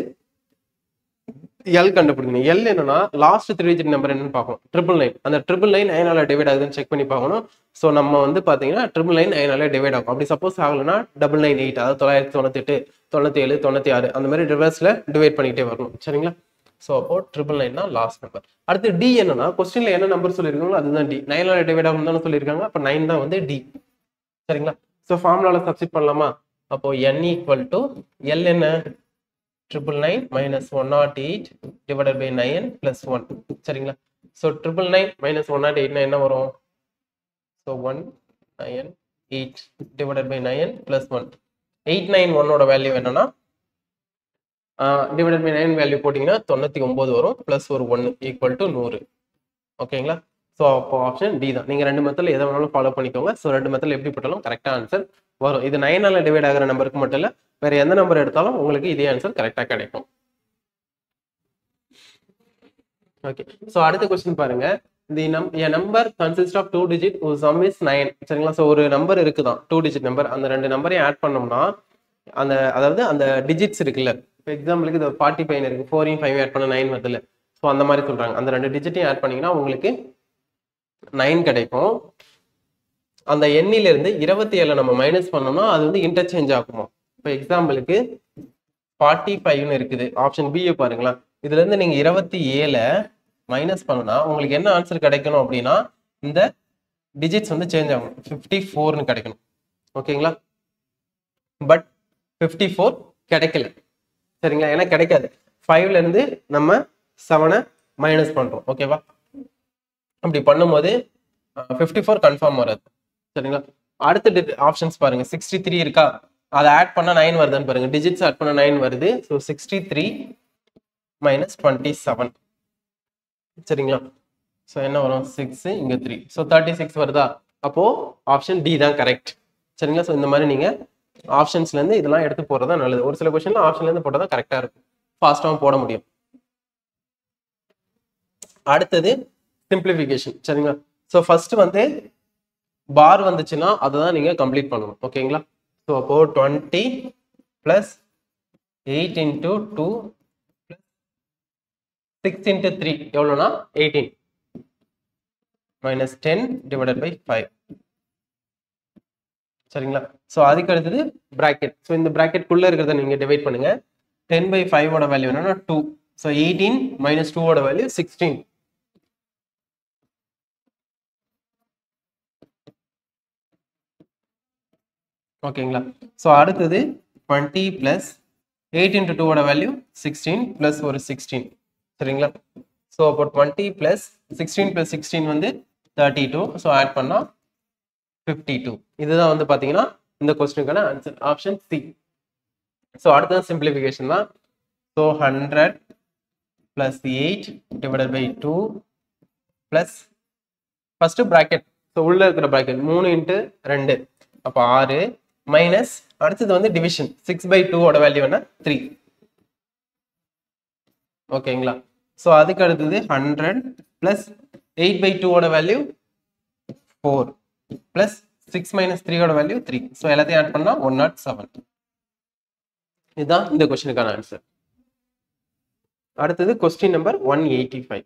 எல் கண்டுபிடிக்கணும். எல் என்னன்னா லாஸ்ட் 3 டிஜிட் நம்பர் என்னன்னு பார்க்கணும். 999. அந்த 999 9ஆல டிவைட் ஆகுதுன்னு செக் பண்ணி பார்க்கணும். ஸோ நம்ம வந்து பாத்தீங்கன்னா 999 9ஆல டிவைட் ஆகும். அப்படி சப்போஸ் ஆகலைன்னா 998, அதாவது 998, 97, 96 அந்த மாதிரி ரிவர்ஸ்ல டிவைட் பண்ணிக்கிட்டே வரணும். சரிங்களா. ஸோ அப்போ 999 தான் லாஸ்ட் நம்பர். அடுத்து டி என்னன்னா, கொஸ்டின்ல என்ன நம்பர் சொல்லியிருக்காங்களோ அதுதான் டி. 9ஆல டிவைட் ஆகும் தானே சொல்லியிருக்காங்க. அப்போ 9 தான் வந்து டி. சரிங்களா. ஸோ ஃபார்முலால சப்ஸ்டிட் பண்ணலாமா. அப்போ n ஈக்குவல் டு எல் என்ன, 999 minus 108 divided by 9 plus 1. சரிங்களா. So 999 minus 108 என்ன வரும். So 198 divided by 9 plus 1. 891 ஓட வேல்யூ என்னன்னா, divided by 9 வேல்யூ போட்டீங்கன்னா 99 வரும், பிளஸ் ஒரு 1 ஈக்குவல் டு 100. ஓகேங்களா. ஸோ அப்போ ஆப்ஷன் டி தான். நீங்க ரெண்டு மெத்தட்ல எதை வேணாலும் ஃபாலோ பண்ணிக்கோங்க. ஸோ ரெண்டு மெத்தட்ல எப்படி போட்டாலும் கரெக்டா ஆன்சர் வரும். இது 9ஆல டிவைட் ஆகிற நம்பருக்கு மட்டும் இல்ல, வேற எந்த நம்பர் எடுத்தாலும் உங்களுக்கு இதே ஆன்சர் கரெக்டா கிடைக்கும். ஓகே. ஸோ அடுத்த கொஸ்டின் பாருங்க. a number consists of 2 digit whose sum is 9. சரிங்களா. ஸோ ஒரு நம்பர் இருக்குதான் 2 டிஜிட் நம்பர். அந்த ரெண்டு நம்பரையும் ஆட் பண்ணோம்னா, அந்த அதாவது அந்த டிஜிட்ஸ் இருக்குல்ல, இப்போ எக்ஸாம்பிளுக்கு இது 45 இருக்கு, 4 5 ஆட் பண்ண 9 வருதுல்ல. ஸோ அந்த மாதிரி சொல்றாங்க. அந்த ரெண்டு டிஜிட்டையும் ஆட் பண்ணீங்கன்னா உங்களுக்கு 9 கிடைக்கும். அந்த எண்ணில இருந்து 27 நம்ம மைனஸ் பண்ணோம்னா அது வந்து இன்டர்சேஞ்ச் ஆகுமா. இப்போ எக்ஸாம்பிளுக்கு 45ன்னு இருக்குது, ஆப்ஷன் பி பாருங்களா. இதுல இருந்து நீங்க 27 மைனஸ் பண்ணா உங்களுக்கு என்ன ஆன்சர் கிடைக்கணும் அப்படின்னா, இந்த டிஜிட்ஸ் வந்து சேஞ்ச் ஆகும், 54ன்னு கிடைக்கணும். ஓகேங்களா. பட் 54 கிடைக்கல. சரிங்களா. ஏன்னா கிடைக்காது. 5ல இருந்து நம்ம 7 மைனஸ் பண்றோம். ஓகேவா. அப்படி பண்ணும்போது 54 கன்ஃபார்ம் வராது. சரிங்களா. அடுத்த ஆப்ஷன்ஸ் பாருங்க. 63 இருக்கா, அதை ஆட் பண்ணா 9 வருதுன்னு பாருங்க. டிஜிட்ஸ் ஆட் பண்ணா 9 வருது. So 63 minus 27. சரிங்களா. ஸோ என்ன வரும், 6 இங்க 3, ஸோ 36 வருதா. அப்போ ஆப்ஷன் டி தான் கரெக்ட். சரிங்களா. ஸோ இந்த மாதிரி நீங்க ஆப்ஷன்ஸ்ல இருந்து இதெல்லாம் எடுத்து போறதா நல்லது. ஒரு சில கொஸ்டின்ல ஆப்ஷன்ல இருந்து போட்டா தான் கரெக்டா இருக்கும், ஃபாஸ்டாவும் போட முடியும். அடுத்தது சிம்பிளிஃபிகேஷன். சரிங்களா. ஸோ ஃபர்ஸ்ட் வந்து பார் வந்துச்சுன்னா அதை தான் நீங்க கம்ப்ளீட் பண்ணணும். ஓகேங்களா. ஸோ அப்போ 20 பிளஸ் 8 இன்டூ 2 6 இன்டூ 3 எவ்வளோனா 18 மைனஸ் 10 டிவைடட் பை 5. சரிங்களா. ஸோ அதுக்கு அடுத்தது பிராக்கெட். ஸோ இந்த பிராக்கெட் குள்ள இருக்கிறத நீங்க டிவைட் பண்ணுங்க. 10 பை 5 ஓட வேல்யூ என்னன்னா 2. ஸோ 18 மைனஸ் 2 ஓட வேல்யூ 16. ஓகேங்களா. ஸோ அடுத்தது 20 பிளஸ் 8 இன்டூ 2 ஓட வேல்யூ 16 பிளஸ் ஒரு 16. சரிங்களா. ஸோ அப்போ 20 பிளஸ் 16 பிளஸ் 16 வந்து 32. ஸோ ஆட் பண்ணா 52. இதுதான் வந்து பாத்தீங்கன்னா இந்த கொஸ்டினுக்கான ஆன்சர், ஆப்ஷன் சி. ஸோ அடுத்தது சிம்பிளிஃபிகேஷன் தான். So 100 plus 8 divided by 2 plus first bracket. So உள்ள இருக்கிற பிராக்கெட் 3 இன்ட்டு 2 அப்போ 6 மைனஸ் அடுத்தது வந்து டிவிஷன். 6 பை 2 ஓட வேல்யூ என்ன 3. ஓகேங்களா. ஸோ அதுக்கு அடுத்தது 100 பிளஸ் 8 by 2 ஓட வேல்யூ 4 plus 6 minus 3 ஓட வேல்யூ 3. ஸோ எல்லாத்தையும் ஆட் பண்ணா 107. இதுதான் இந்த கொஸ்டினுக்கான ஆன்சர். அடுத்தது கொஸ்டின் நம்பர் 185.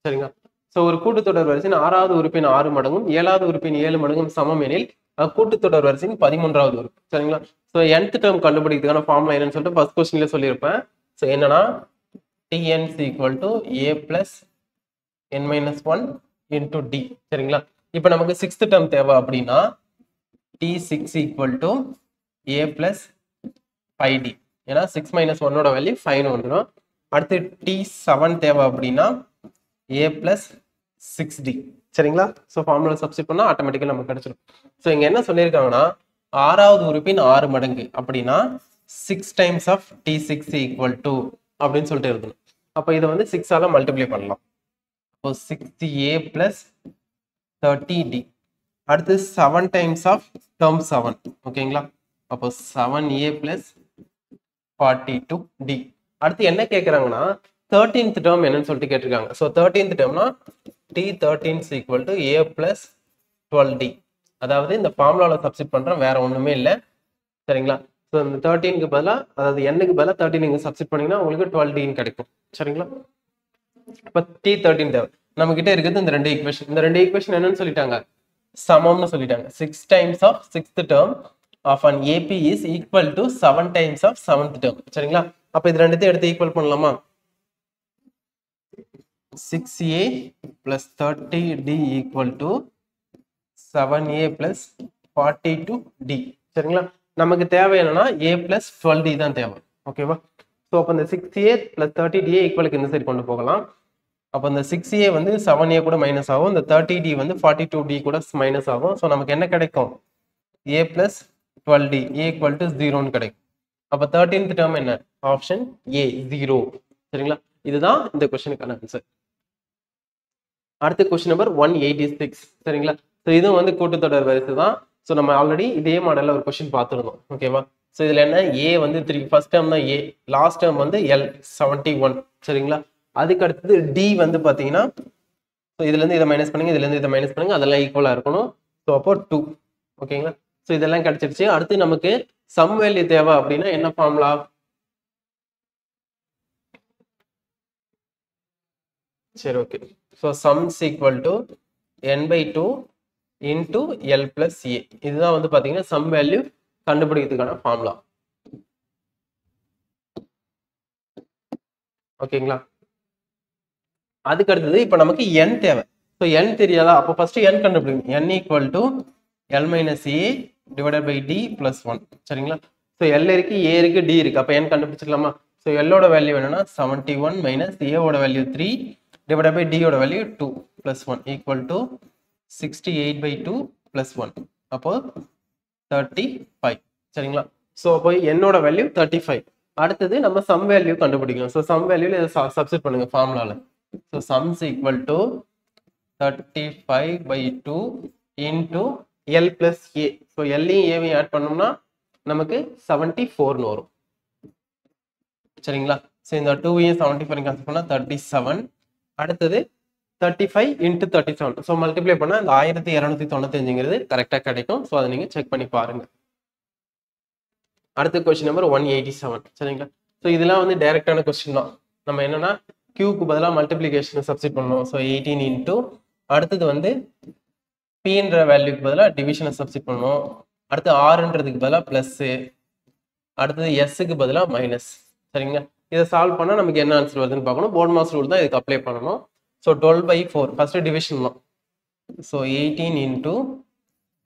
சரிங்களா? ஸோ ஒரு கூட்டுத்தொடர் வரிசையின் 6வது உறுப்பின் 6 மடங்கும் 7வது உறுப்பின் 7 மடங்கும் சமம் எனில் கூட்டுத்தொடர் வரிசையின் 13வது உறுப்பு. சரிங்களா? ஸோ nth டேர்ம் கண்டுபிடிக்கிறதுக்கான ஃபார்முலா என்னன்னு சொல்லிட்டு ஃபர்ஸ்ட் கொஸ்டின்ல சொல்லியிருப்பேன். ஸோ என்னன்னா Tn is equal to a plus n minus 1 into d. சரிங்களா? இப்போ நமக்கு 6th டேர்ம் தேவை அப்படின்னா T6 equal to a plus 5d. ஏன்னா 6 minus 1 ஓட வேல்யூ 5 வந்துடும். அடுத்து T7 தேவை அப்படின்னா a plus 6d. சரிங்களா? ஸோ ஃபார்முலா சப்ஸ்டிட் பண்ணா ஆட்டோமேட்டிக்கா நமக்கு கிடைச்சிடும். ஸோ இங்க என்ன சொல்லியிருக்காங்கன்னா 6வது உறுப்பின் 6 மடங்கு அப்படின்னா 6 times of T6 equal to அப்படின்னு சொல்லிட்டு எழுதணும். அப்போ இதை வந்து 6 ஆல மல்டிப்ளை பண்ணலாம். அப்போ 6a plus 30d. அடுத்து 7 times of term 7. ஓகேங்களா? அப்போ 7a plus 42d. அடுத்து என்ன கேட்குறாங்கன்னா 13th term என்னன்னு சொல்லிட்டு கேட்டிருக்காங்க. So 13th termனா T13 is equal to a plus 12d. அதாவது இந்த ஃபார்முலாவில் சப்ஸ்டிட் பண்றோம், வேற ஒண்ணுமே இல்லை. சரிங்களா? ஸோ இந்த 13க்கு பதிலாக, அதாவது n-க்கு பதிலாக 13 நீங்க சப்ஸ்டிட் பண்ணீங்கன்னா உங்களுக்கு 12d கிடைக்கும். சரிங்களா? இப்போ T13 தேவை. நம்ம கிட்ட இருக்குது இந்த ரெண்டு ஈக்குவேஷன். இந்த ரெண்டு ஈக்குவேஷன் என்னன்னு சொல்லிட்டாங்க? சமம்னு சொல்லிட்டாங்க. 6 times of 6th term of an AP is equal to 7 times of 7th term. சரிங்களா? அப்ப இது ரெண்டுத்தையும் எடுத்து ஈக்குவல் பண்ணலாமா? 6a plus 30d equal to 7a plus 42d. சரிங்களா? நமக்கு தேவை என்னன்னா a plus 12d தான் தேவை. ஓகேவா? ஸோ அப்போ இந்த 6a plus 30d ஈக்குவலுக்கு இந்த சைடு கொண்டு போகலாம். அப்போ இந்த 6a வந்து 7a கூட மைனஸ் ஆகும், இந்த 30d வந்து 42d கூட மைனஸ் ஆகும். ஸோ நமக்கு என்ன கிடைக்கும்? a plus 12d equal to 0ன்னு கிடைக்கும். அப்போ 13th டேர்ம் என்ன? Option a 0. சரிங்களா? இதுதான் இந்த கொஸ்டினுக்கான ஆன்சர். அடுத்த கொஸ்டின் நம்பர் 186. சரிங்களா? ஸோ இதுவும் வந்து கூட்டுத்தொடர் வரிசை தான். ஸோ நம்ம ஆல்ரெடி இதே மாடலில் ஒரு கொஸ்டின் பார்த்துருந்தோம். ஓகேவா? ஸோ இதில் என்ன, ஏ வந்து 3, ஃபர்ஸ்ட் டேர்ம் தான் ஏ, லாஸ்ட் டேர்ம் வந்து L 71. சரிங்களா? அதுக்கு அடுத்தது டி வந்து பார்த்தீங்கன்னா, ஸோ இதுலேருந்து இதை மைனஸ் பண்ணுங்க, இதுலேருந்து இதை மைனஸ் பண்ணுங்க, அதெல்லாம் ஈக்குவலாக இருக்கணும். ஸோ அப்போ 2. ஓகேங்களா? ஸோ இதெல்லாம் கிடைச்சிருச்சு. அடுத்து நமக்கு சம் வேல்யூ தேவை அப்படின்னா என்ன ஃபார்முலா? சரி, okay. So sums equal to n by 2 into L plus A. இதுதான் வந்து பார்த்தீங்கன்னா சம் வேல்யூ கண்டுபிடிக்கிறதுக்கான ஃபார்முலா. ஓகேங்களா? அதுக்கு அடுத்தது இப்போ நமக்கு n தேவை. ஸோ n தெரியாதா? அப்போ ஃபர்ஸ்ட் n கண்டுபிடிக்கணும். n equal to L minus A divided by D plus 1. சரிங்களா? ஸோ L இருக்கு, A இருக்கு, D இருக்கு. அப்போ n கண்டுபிடிச்சிடலாமா? ஸோ L ஓட வேல்யூ என்னன்னா 71 மைனஸ் A ஓட வேல்யூ 3 டிவைடட் பை D ஓட value 2 plus 1 equal to 68 by 2 plus 1. அப்போ 35. சரிங்களா? ஸோ அப்போ என்னோட வேல்யூ 35. அடுத்தது நம்ம சம் வேல்யூ கண்டுபிடிக்கணும். ஸோ சம் வேல்யூல இதை சப்ஸ்டிட் பண்ணுங்க ஃபார்முலால. So sums equal to 35 by 2 into L plus A. So எல்லையும் ஏவையும் ஆட் பண்ணோம்னா நமக்கு 74ன்னு வரும். சரிங்களா? ஸோ இந்த 2வையும் 74 கேன்சல் பண்ணா 37. அடுத்தது 35 into 37. ஸோ மல்டிப்ளை பண்ணால் இந்த 1295ங்கிறது கரெக்டாக கிடைக்கும். ஸோ அதை நீங்கள் செக் பண்ணி பாருங்க. அடுத்த கொஸ்டின் நம்பர் 187. சரிங்களா? ஸோ இதெல்லாம் வந்து டைரக்டான கொஸ்டின் தான். நம்ம என்னன்னா கியூக்கு பதிலாக மல்டிப்ளிகேஷனை சப்ஸ்டிட் பண்ணணும். ஸோ 18 இன்ட்டு, அடுத்தது வந்து பின்ற வேல்யூக்கு பதிலாக டிவிஷனை சப்ஸ்டிட் பண்ணணும். அடுத்து ஆறுன்றதுக்கு பதிலாக ப்ளஸ்ஸு, அடுத்தது எஸ்ஸுக்கு பதிலாக மைனஸ். சரிங்களா? இதை சால்வ் பண்ணால் நமக்கு என்ன ஆன்சர் வருதுன்னு பார்க்கணும். போர்ட் மாஸ் ரூல் தான் இதுக்கு அப்ளை பண்ணணும். ஸோ 12 by 4 ஃபர்ஸ்ட் டிவிஷன் தான். So 18 into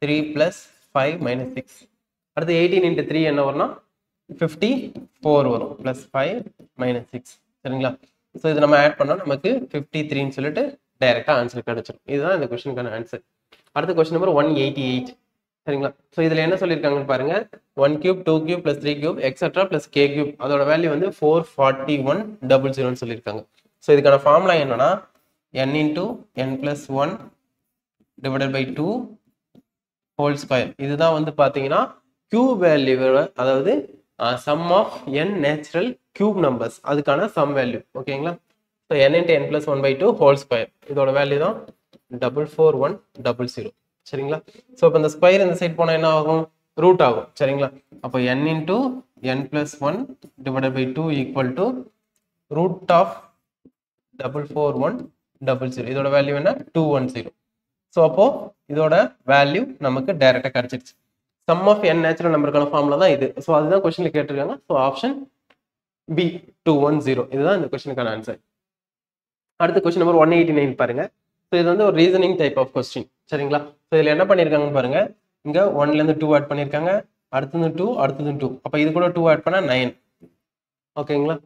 3 + 5 - 6. அடுத்து 18 into 3 என்ன வரும்னா 54 வரும், +5 - 6. சரிங்களா? ஸோ இது நம்ம ஆட் பண்ணால் நமக்கு 53ன்னு சொல்லிட்டு டைரெக்டாக ஆன்சர் கிடைச்சிடும். இதுதான் இந்த கொஸ்டினுக்கான ஆன்சர். அடுத்த கொஸ்டின் நம்பர் 188. சரிங்களா? ஸோ இதில் என்ன சொல்லியிருக்காங்கன்னு பாருங்க. 1 cube 2 cube + 3 cube etcetera + k cube அதோட வேல்யூ வந்து 441,000 சொல்லியிருக்காங்க. ஸோ இதுக்கான ஃபார்முலா என்னன்னா n into n plus 1 divided by 2 whole square. இதுதான் வந்து பார்த்தீங்கன்னா cube வேல்யூ, அதாவது sum of n natural cube numbers அதுக்கான sum வேல்யூ. ஓகேங்களா? So n into n plus 1 by 2 whole square, இதோட வேல்யூ தான் 44100. சரிங்களா? ஸோ இப்போ இந்த ஸ்கொயர் இந்த சைட் போனால் என்ன ஆகும்? ரூட் ஆகும். சரிங்களா? அப்போ n into n plus 1 divided by 2 equal to root of 44100. இதோட வேல்யூ என்ன? 210. ஸோ அப்போ இதோட வேல்யூ நமக்கு டைரக்டா கிடைச்சிருச்சு. சம் ஆஃப் n நேச்சுரல் நம்பருக்கான ஃபார்முலா தான் இது. ஸோ அதுதான் கொஸ்டின்ல கேட்டிருக்காங்க. So option B 210. இதுதான் இந்த கொஸ்டினுக்கான ஆன்சர். அடுத்த கொஸ்டின் நம்பர் 189 பாருங்க. ஸோ இது வந்து ஒரு ரீசனிங் டைப் ஆஃப் கொஸ்டின். சரிங்களா? ஸோ இதில் என்ன பண்ணியிருக்காங்கன்னு பாருங்க. இங்க 1லேருந்து 2 ஆட் பண்ணியிருக்காங்க, அடுத்தது 2, அடுத்தது 2. அப்போ இது கூட 2 ஆட் பண்ணா 9. ஓகேங்களா?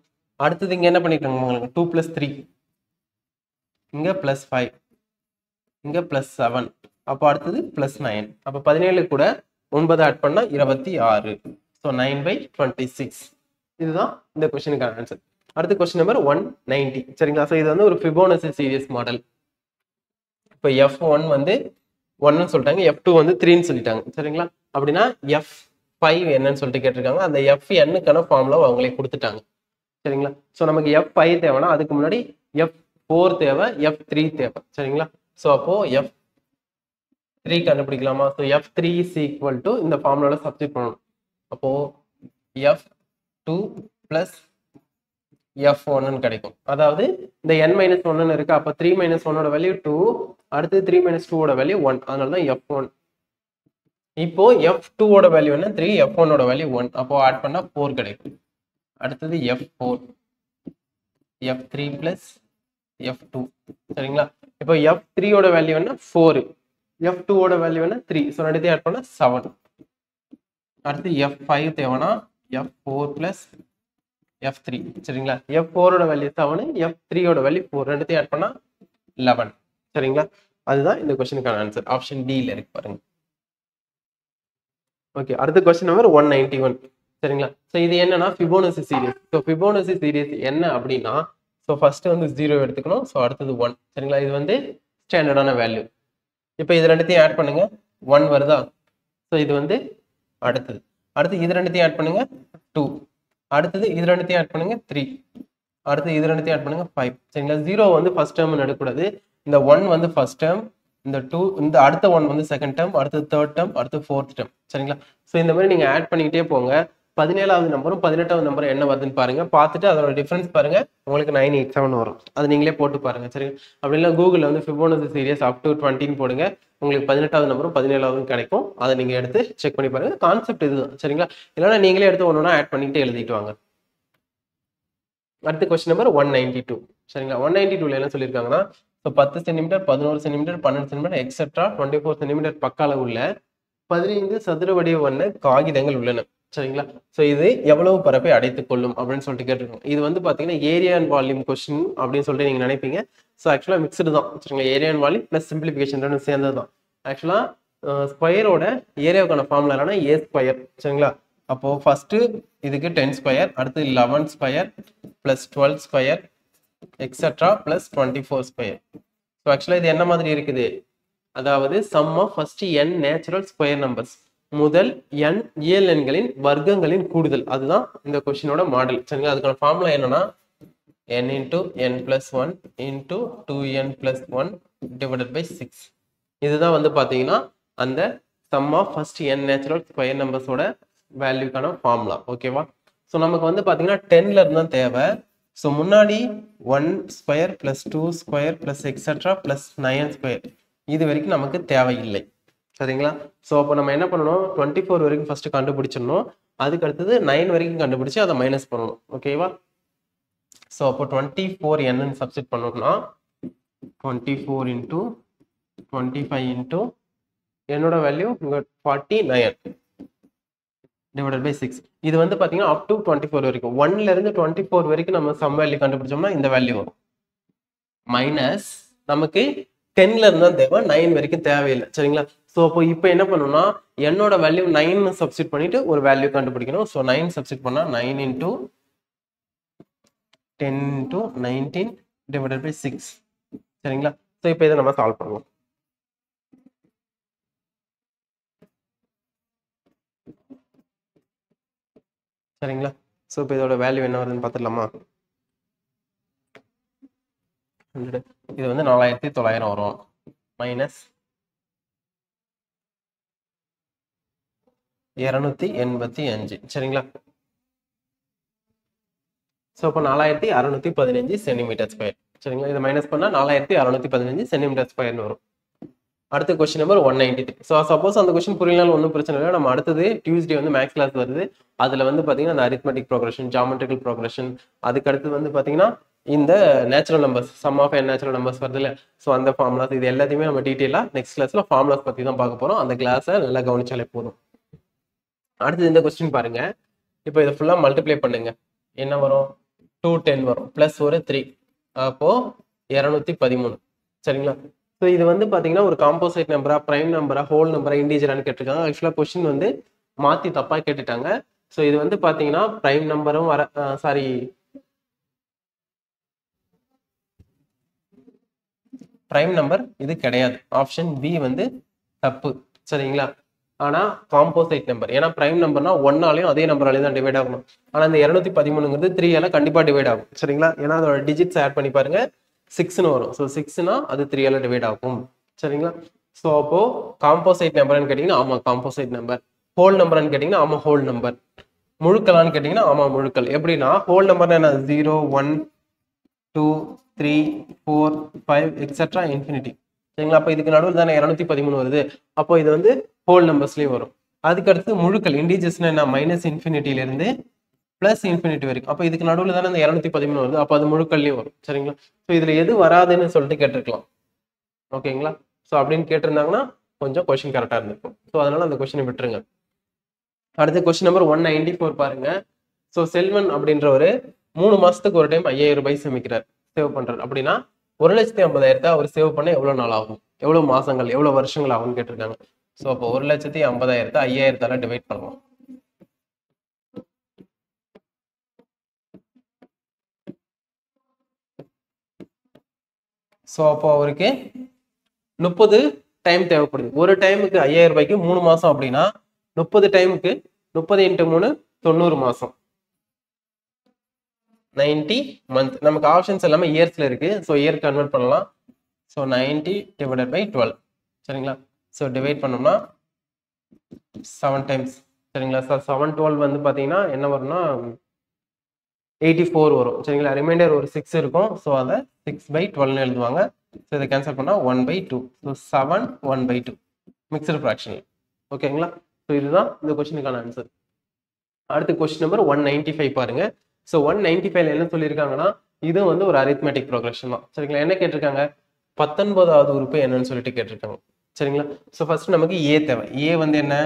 அடுத்தது இங்க என்ன பண்ணியிருக்காங்க உங்களுக்கு? 2 + 3, இங்க +5, இங்க +7. அப்போ அடுத்தது +9. அப்போ 17 கூட 9 ஆட் பண்ணா 26. ஸோ 9/26. இதுதான் இந்த கொஸ்டினுக்கான ஆன்சர். அடுத்த கொஸ்டின் நம்பர் 190. சரிங்களா? ஸோ இது வந்து ஒரு ஃபிபோனசி சீரிஸ் மாடல். இப்போ F1 வந்து 1ன்னு சொல்லிட்டாங்க, F2 வந்து 3ன்னு சொல்லிட்டாங்க. சரிங்களா? அப்படின்னா F5 என்னன்னு சொல்லிட்டு கேட்டிருக்காங்க. அந்த Fnக்கான ஃபார்முலா அவங்களே கொடுத்துட்டாங்க. சரிங்களா? ஸோ நமக்கு F5 தேவைன்னா அதுக்கு முன்னாடி F4 தேவை, F3 தேவை. சரிங்களா? ஸோ அப்போ F3 கண்டுபிடிக்கலாமா? So F3 is equal to இந்த ஃபார்முலால சப்ஸ்டிட் பண்ணணும். அப்போ F2 plus F1 கிடைக்கும். அதாவது இந்த n-1 இருக்கு. அப்போ 3 - 1 வேல்யூ 2, அடுத்து 3 - 2 வேல்யூ 1. அதனால தான் F1. இப்போ F2 ஓட வேல்யூ என்ன? 3, F1 ஓட வேல்யூ 1. அப்போ ஆட் பண்ணா 4 கிடைக்கும். அடுத்தது F4, F3 plus F2. சரிங்களா? இப்போ F3 ஓட வேல்யூ என்ன? 4, F2 ஓட வேல்யூ என்ன? 3. ஸோ ரெண்டுத்தையும் ஆட் பண்ணா 7. அடுத்து F5 தேவைன்னா F4 plus F3. சரிங்களா? F4 ஓட வேல்யூ 7, F3 ஓட வேல்யூ 4. ரெண்டுத்தையும் ஆட் பண்ணா 11. சரிங்களா? அதுதான் இந்த கொஸ்டினுக்கான ஆன்சர். ஆப்ஷன் டில இருக்கு பாருங்க. ஓகே, அடுத்த கொஸ்டின் நம்பர் 191. சரிங்களா? ஸோ இது என்னன்னா Fibonacci series. So Fibonacci series என்ன அப்படின்னா, ஸோ ஃபர்ஸ்ட் வந்து 0 எடுத்துக்கணும். ஸோ அடுத்தது 1. சரிங்களா? இது வந்து ஸ்டாண்டர்டான வேல்யூ. இப்போ இது ரெண்டுத்தையும் ஆட் பண்ணுங்க, 1 வருதா? ஸோ இது வந்து அடுத்தது. அடுத்து இது ரெண்டுத்தையும் ஆட் பண்ணுங்க, 2. அடுத்தது இது ரெண்டுத்தையும் ஆட் பண்ணுங்க, 3. அடுத்து இது ரெண்டுத்தையும் ஆட் பண்ணுங்க, 5. சரிங்களா? 0 வந்து ஃபர்ஸ்ட் டேர்ம் எடுக்கக்கூடாது. இந்த 1 வந்து ஃபர்ஸ்ட் டேர்ம், இந்த 2, இந்த அடுத்த 1 வந்து செகண்ட் டேர்ம், அடுத்து தேர்ட் டேர்ம், அடுத்து ஃபோர்த் டேர்ம். சரிங்களா? ஸோ இந்த மாதிரி நீங்க ஆட் பண்ணிக்கிட்டே போங்க. 17வது நம்பரும் 18வது நம்பரும் என்ன வருதுன்னு பாருங்க. பார்த்துட்டு அதோட டிஃபரன்ஸ் பாருங்க. உங்களுக்கு 987 வரும். அது நீங்களே போட்டு பாருங்க. சரி, அப்படி இல்லை கூகுளில் வந்து ஃபிபோனசி சீரிஸ் அப் டு 20ன்னு போடுங்க. உங்களுக்கு 18வது நம்பரும் 17வது கிடைக்கும். அதை நீங்க எடுத்து செக் பண்ணி பாருங்க. கான்செப்ட் இதுதான். சரிங்களா? இல்லைன்னா நீங்களே எடுத்து ஒன்னொன்னா ஆட் பண்ணிட்டு எழுதிட்டு வாங்க. அடுத்த கொஸ்டின் நம்பர் 192. சரிங்களா? 192ல என்ன சொல்லியிருக்காங்கன்னா, 10 centimetre, 11 centimetre, 12 centimetre etcetera 24 centimetre பக்க அளவுள்ள 15 சதுர வடிவ வண்ண காகிதங்கள் உள்ளன. சரிங்களா? ஸோ இது எவ்வளவு பரப்பை அடைத்துக் கொள்ளும் அப்படின்னு சொல்லிட்டு கேட்டிருக்கோம். இது வந்து பாத்தீங்கன்னா ஏரியா அண்ட் வால்யூம் கொஸ்டின் அப்படின்னு சொல்லிட்டு நீங்க நினைப்பீங்க. ஸோ ஆக்சுவலா மிக்சடு தான். சரிங்களா? Area and volume plus simplification ரெண்டும் சேர்ந்தது தான். ஆக்சுவலா ஸ்கொயரோட ஏரியாவுக்கான ஃபார்முலா என்னன்னா ஏ ஸ்கொயர். சரிங்களா? அப்போ ஃபர்ஸ்ட் இதுக்கு 10 ஸ்கொயர், அடுத்து 11 square plus 12 square etcetera plus 24 square. So actually இது என்ன மாதிரி இருக்குது? அதாவது sum of first n natural square numbers, முதல் n இயல் எண்களின் வர்க்கங்களின் கூடுதல். அதுதான் இந்த கொஸ்டினோட மாடல். சரிங்களா? அதுக்கான ஃபார்முலா என்னன்னா n into n plus 1 into 2n plus 1 divided by 6. இதுதான் வந்து பாத்தீங்கன்னா அந்த sum of first n natural square நம்பர்ஸோட வேல்யூக்கான ஃபார்முலா. ஓகேவா? ஸோ நமக்கு வந்து பாத்தீங்கன்னா 10ல இருந்து தான் தேவை. ஸோ முன்னாடி 1 square plus 2 square plus etcetera plus 9 square இது வரைக்கும் நமக்கு தேவையில்லை. சரிங்களா? ஸோ அப்போ நம்ம என்ன பண்ணணும்? 24 வரைக்கும் ஃபர்ஸ்ட் கண்டுபிடிச்சிடணும். அதுக்கு அடுத்தது 9 வரைக்கும் கண்டுபிடிச்சு அதை மைனஸ் பண்ணணும். ஓகேவா? ஸோ அப்போ 24 என்னன்னு சப்ஸ்டிட் பண்ணோம்னா 24 into 25 into என்னோட வேல்யூ இங்க 49 divided by 6. இது வந்து பாத்தீங்கன்னா up to 24 வரைக்கும். 1ல இருந்து 24 வரைக்கும் நம்ம சம் வேல்யூ கண்டுபிடிச்சோம்னா இந்த வேல்யூ வரும். மைனஸ் நமக்கு 10ல இருந்து தான் தேவை, 9 வரைக்கும் தேவையில்லை. சரிங்களா? ஸோ அப்போ இப்போ என்ன பண்ணணும்னா என்னோட வேல்யூ 9 சப்ஸ்டிட் பண்ணிட்டு ஒரு வேல்யூ கண்டுபிடிக்கணும். ஸோ 9 சப்ஸ்டிட் பண்ணா 9 into 10 into 19 divided by 6. சரிங்களா? ஸோ இப்போ இதை நம்ம சால்வ் பண்ணுவோம். சரிங்களா? ஸோ இப்போ இதோட வேல்யூ என்ன வருதுன்னு பார்த்துடலாமா? 100. இது வந்து 4900 வரும் மைனஸ் 285. சரிங்களா? ஸோ இப்போ 4615 சென்டிமீட்டர் ஸ்கொயர். சரிங்களா? இதை மைனஸ் பண்ணால் 4615 சென்டிமீட்டர் ஸ்கொயர்னு வரும். அடுத்த கொஸ்டின் நம்பர் 193. ஸோ சப்போஸ் அந்த கொஸ்டின் புரியலனாலும் ஒன்றும் பிரச்சனை இல்லை. நம்ம அடுத்தது டியூஸ்டே வந்து மேக்ஸ் கிளாஸ் வருது. அதில் வந்து பார்த்தீங்கன்னா அந்த அரித்மெட்டிக் ப்ரோக்ரஷன், ஜாமெட்ரிக்கல் ப்ரோக்ரஷன், அதுக்கு அடுத்து வந்து பார்த்தீங்கன்னா இந்த natural numbers, sum of N natural numbers வருது இல்லை, ஸோ அந்த ஃபார்முலாஸ், இது எல்லாத்தையுமே நம்ம டீட்டெயிலாக நெக்ஸ்ட் கிளாஸில் ஃபார்முலாஸ் பற்றி தான் பார்க்க போகிறோம். அந்த கிளாஸை நல்லா கவனிச்சாலே போதும். அடுத்தது இந்த கொஸ்டின் பாருங்க. இப்போ இதை ஃபுல்லாக மல்டிப்ளை பண்ணுங்க. என்ன வரும்? 210 வரும், ப்ளஸ் ஒரு 3, அப்போ 213. சரிங்களா? ஸோ இது வந்து பார்த்தீங்கன்னா ஒரு காம்போசைட் நம்பரா, பிரைம் நம்பரா, ஹோல் நம்பரா, இண்டீஜரான்னு கேட்டிருக்காங்க. ஆக்சுவலாக கொஸ்டின் வந்து மாற்றி தப்பாக கேட்டுட்டாங்க. ஸோ இது வந்து பார்த்தீங்கன்னா பிரைம் நம்பரும் வர சாரி பிரைம் நம்பர் இது கிடையாது. ஆப்ஷன் பி வந்து தப்பு. சரிங்களா? ஆனா காம்போசைட் நம்பர், ஏன்னா பிரைம் நம்பர்னா 1ஆலையும் அதே நம்பராலையும் தான் டிவைட் ஆகணும். ஆனா இந்த 213ங்கிறது 3ஆல கண்டிப்பா டிவைட் ஆகும். சரிங்களா? ஏன்னா அதோட டிஜிட்ஸ் ஆட் பண்ணி பாருங்க, 6ன்னு வரும். ஸோ 6னா அது 3ஆல டிவைட் ஆகும். சரிங்களா? ஸோ அப்போ காம்போசைட் நம்பர்னு கேட்டீங்கன்னா ஆமா காம்போசைட் நம்பர். ஹோல் நம்பர்னு கேட்டீங்கன்னா ஆமா ஹோல் நம்பர். முழுக்களான்னு கேட்டீங்கன்னா ஆமா முழுக்கள். எப்படின்னா ஹோல் நம்பர்னா என்ன? 0 1 2 3 4 5 எக்ஸெட்ரா இன்ஃபினிட்டி. சரிங்களா? அப்போ இதுக்கு நடுவில் தானே 213 வருது. அப்போ இது வந்து ஹோல் நம்பர்ஸ்லயும் வரும். அதுக்கு அடுத்து முழுக்கள், இண்டீஜர்ஸ்னா என்ன? மைனஸ் இன்ஃபினிட்டியிலிருந்து பிளஸ் இன்ஃபினிட்டி வரைக்கும். அப்போ இதுக்கு நடுவில் தானே இந்த 213 வருது. அப்போ அது முழுக்கள்லையும் வரும். சரிங்களா? ஸோ இதுல எது வராதுன்னு சொல்லிட்டு கேட்டிருக்கலாம். ஓகேங்களா? ஸோ அப்படின்னு கேட்டிருந்தாங்கன்னா கொஞ்சம் கொஸ்டின் கரெக்டா இருந்திருக்கும். ஸோ அதனால அந்த கொஸ்டினை விட்டுருங்க. அடுத்த கொஸ்டின் நம்பர் 194 பாருங்க. ஸோ செல்வன் அப்படின்றவரு 3 மாசத்துக்கு ஒரு டைம் 5000 ரூபாய் சேமிக்கிறார், சேவ் பண்றாரு. அப்படின்னா 1,50,000 அவர் சேவ் பண்ண எவ்வளவு நாள் ஆகும், எவ்வளவு மாசங்கள், எவ்வளவு வருஷங்கள் ஆகும்னு கேட்டிருக்காங்க. ஸோ அப்போ 1,50,000 5000 டிவைட் பண்ணலாம். ஸோ அப்போ அவருக்கு 30 டைம் தேவைப்படுது. ஒரு டைமுக்கு 5000 ரூபாய்க்கு 3 மாசம் அப்படின்னா 30 டைமுக்கு 30 × 3 90 மாசம், 90 மந்த். நமக்கு ஆப்ஷன்ஸ் எல்லாமே இயர்ஸ்ல இருக்கு. ஸோ இயர் கன்வெர்ட் பண்ணலாம். So 90 divided by 12. சரிங்களா? ஸோ டிவைட் பண்ணோம்னா 7 டைம்ஸ். சரிங்களா? ஸோ 7 12 வந்து பார்த்தீங்கன்னா என்ன வரும்னா 84 வரும். சரிங்களா? ரிமைண்டர் ஒரு 6 இருக்கும். ஸோ அதை 6/12 எழுதுவாங்க. ஸோ இதை கேன்சல் பண்ணால் 1/2. So 7 1/2 mixed fraction. ஓகேங்களா? ஸோ இதுதான் இந்த கொஸ்டினுக்கான ஆன்சர். அடுத்து கொஸ்டின் நம்பர் 195 பாருங்க. ஸோ 195 என்ன சொல்லியிருக்காங்கன்னா இது வந்து ஒரு அரித்மெட்டிக் ப்ரோக்ரஷன் தான். சரிங்களா? என்ன கேட்டிருக்காங்க? 19வது உறுப்பு என்னன்னு சொல்லிட்டு கேட்டிருக்காங்க. சரிங்களா? ஸோ ஃபர்ஸ்ட் நமக்கு ஏ தேவை. ஏ வந்து என்ன?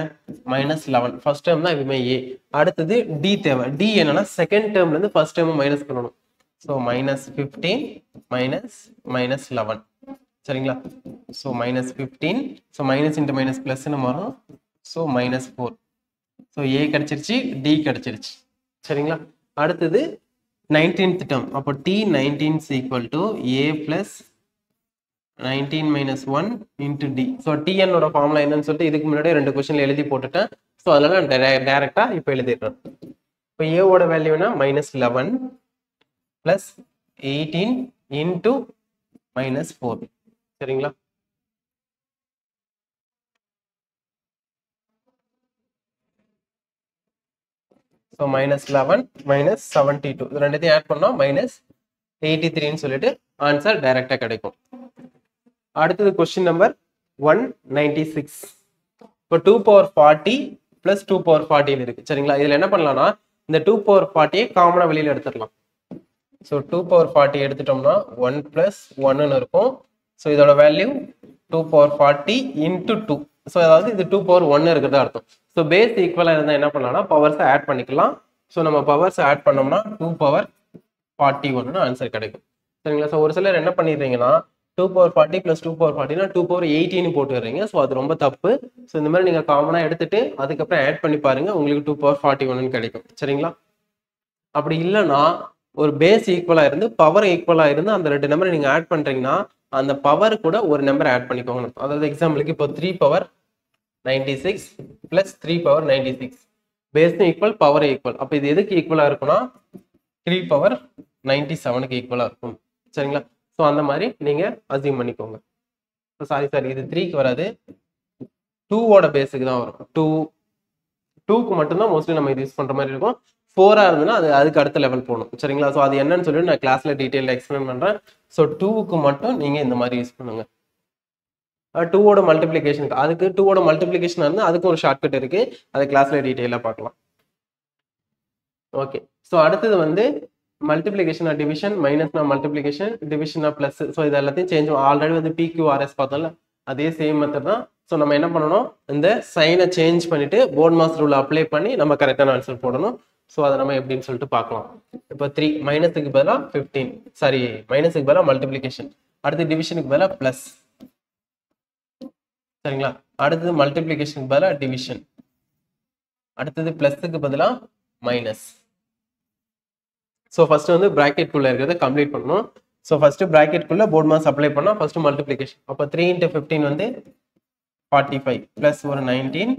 -11. ஃபர்ஸ்ட் டேர்ம் தான் எப்பவுமே ஏ. அடுத்தது டி தேவை. டி என்னன்னா செகண்ட் டேர்ம்ல இருந்து ஃபர்ஸ்ட் டேர்ம் மைனஸ் பண்ணணும். ஸோ -15 -11. சரிங்களா? So -15. So minus into minus பிளஸ்ன்னு வரும். ஸோ -4. ஸோ ஏ கிடைச்சிருச்சு, டி கிடைச்சிருச்சு. சரிங்களா? அடுத்தது 19th டேர்ம். அப்போ T19 is equal to A plus 19 - 1 into D. So TN ஓட ஃபார்முலா என்னன்னு சொல்லிட்டு இதுக்கு முன்னாடி 2 கொஸ்டின்ல எழுதி போட்டுட்டேன். ஸோ அதனால நான் டைரக்டா இப்போ எழுதிடுறேன். இப்போ A ஓட வேல்யூனா -11 plus 18 into -4. சரிங்களா? ஸோ -11 -72 இது ரெண்டுத்தையும் ஆட் பண்ணா -83ன்னு சொல்லிட்டு ஆன்சர் டைரக்டா கிடைக்கும். அடுத்தது கொஸ்டின் நம்பர் 196. இப்போ 2/40 + 2/40 இருக்கு. சரிங்களா? இதுல என்ன பண்ணலாம்னா இந்த 2/40 காமனா வெளியில எடுத்துடலாம். ஸோ 2/40 எடுத்துட்டோம்னா 1 + 1ன்னு இருக்கும். ஸோ இதோட வேல்யூ 2/40 × 2. ஸோ அதாவது இது 2/1 இருக்கிறதா அர்த்தம். ஸோ பேஸ் ஈக்குவலா இருந்தா என்ன பண்ணலாம்னா பவர்ஸை ஆட் பண்ணிக்கலாம். ஸோ நம்ம பவர்ஸ் ஆட் பண்ணோம்னா 2/41 ஆன்சர் கிடைக்கும். சரிங்களா? ஸோ ஒரு சிலர் என்ன பண்ணிடுறீங்கன்னா 2/40 + 2/40 2/18 போட்டுடுறீங்க. ஸோ அது ரொம்ப தப்பு. ஸோ இந்த மாதிரி நீங்க காமனா எடுத்துட்டு அதுக்கப்புறம் ஆட் பண்ணி பாருங்க, உங்களுக்கு 2/41 கிடைக்கும். சரிங்களா? அப்படி இல்லைன்னா ஒரு பேஸ் ஈக்குவலா இருந்து பவர் ஈக்குவலா இருந்து அந்த 2 நம்பரை நீங்க ஆட் பண்றீங்கன்னா அந்த பவர் கூட ஒரு நம்பர் ஆட் பண்ணிக்கோங்க. அதாவது எக்ஸாம்பிளுக்கு இப்போ 3/96 + 3/96 பேஸ் ஈக்குவல், பவர் ஈக்குவல். அப்போ இது எதுக்கு ஈக்குவலா இருக்கும்னா 3/97க்கு ஈக்குவலா இருக்கும். சரிங்களா? ஸோ அந்த மாதிரி நீங்க அசியூம் பண்ணிக்கோங்க. சாரி இது 3க்கு வராது, 2ஓட பேஸுக்கு தான் வரும். 2க்கு மட்டும்தான் மோஸ்ட்லி நம்ம இது யூஸ் பண்ற மாதிரி இருக்கும். 4ஆ இருந்ததுன்னா அதுக்கு அடுத்த லெவல் போகணும். சரிங்களா? ஸோ அது என்னன்னு சொல்லிட்டு நான் கிளாஸ்ல டீட்டெயிலில் எக்ஸ்பிளைன் பண்றேன். ஸோ 2க்கு மட்டும் நீங்க இந்த மாதிரி யூஸ் பண்ணுங்க. 2ஓட மல்டிப்ளிகேஷனுக்கு, அதுக்கு 2ஓட மல்டிப்ளிகேஷன் இருந்து அதுக்கு ஒரு ஷார்ட்கட் இருக்கு, அதை கிளாஸ்ல டீட்டெயிலாக பார்க்கலாம். ஓகே, ஸோ அடுத்தது வந்து மல்டிப்ளிகேஷன் டிவிஷன், மைனஸ்னா மல்டிப்ளிகேஷன், டிவிஷனா பிளஸ். ஸோ இது எல்லாத்தையும் சேஞ்ச் ஆல்ரெடி வந்து PQRS பார்த்தோம்ல, அதே சேம் மெத்தட் தான். ஸோ நம்ம என்ன பண்ணணும், இந்த சைனை சேஞ்ச் பண்ணிட்டு போர்ட் மாஸ் ரூல் அப்ளை பண்ணி நம்ம கரெக்டான ஆன்சர் போடணும். ஸோ அதை நம்ம எப்படின்னு சொல்லிட்டு பார்க்கலாம். இப்போ 3 மைனஸுக்கு பதிலாக 15, சாரி மைனஸுக்கு பதிலாக மல்டிப்ளிகேஷன், அடுத்து டிவிஷனுக்கு பதிலாக பிளஸ். சரிங்களா? அடுத்தது மல்டிப்ளிகேஷனுக்கு பதிலாக டிவிஷன், அடுத்தது பிளஸுக்கு பதிலாக மைனஸ். ஸோ ஃபர்ஸ்ட் வந்து பிராக்கெட் குள்ள இருக்கிறத கம்ப்ளீட் பண்ணணும். ஸோ ஃபர்ஸ்ட் பிராக்கெட் குள்ள போர்ட் மாஸ் அப்ளை பண்ணா ஃபர்ஸ்ட் மல்டிப்ளிகேஷன். அப்போ 3 × 15 வந்து 45 பிளஸ் ஒரு 19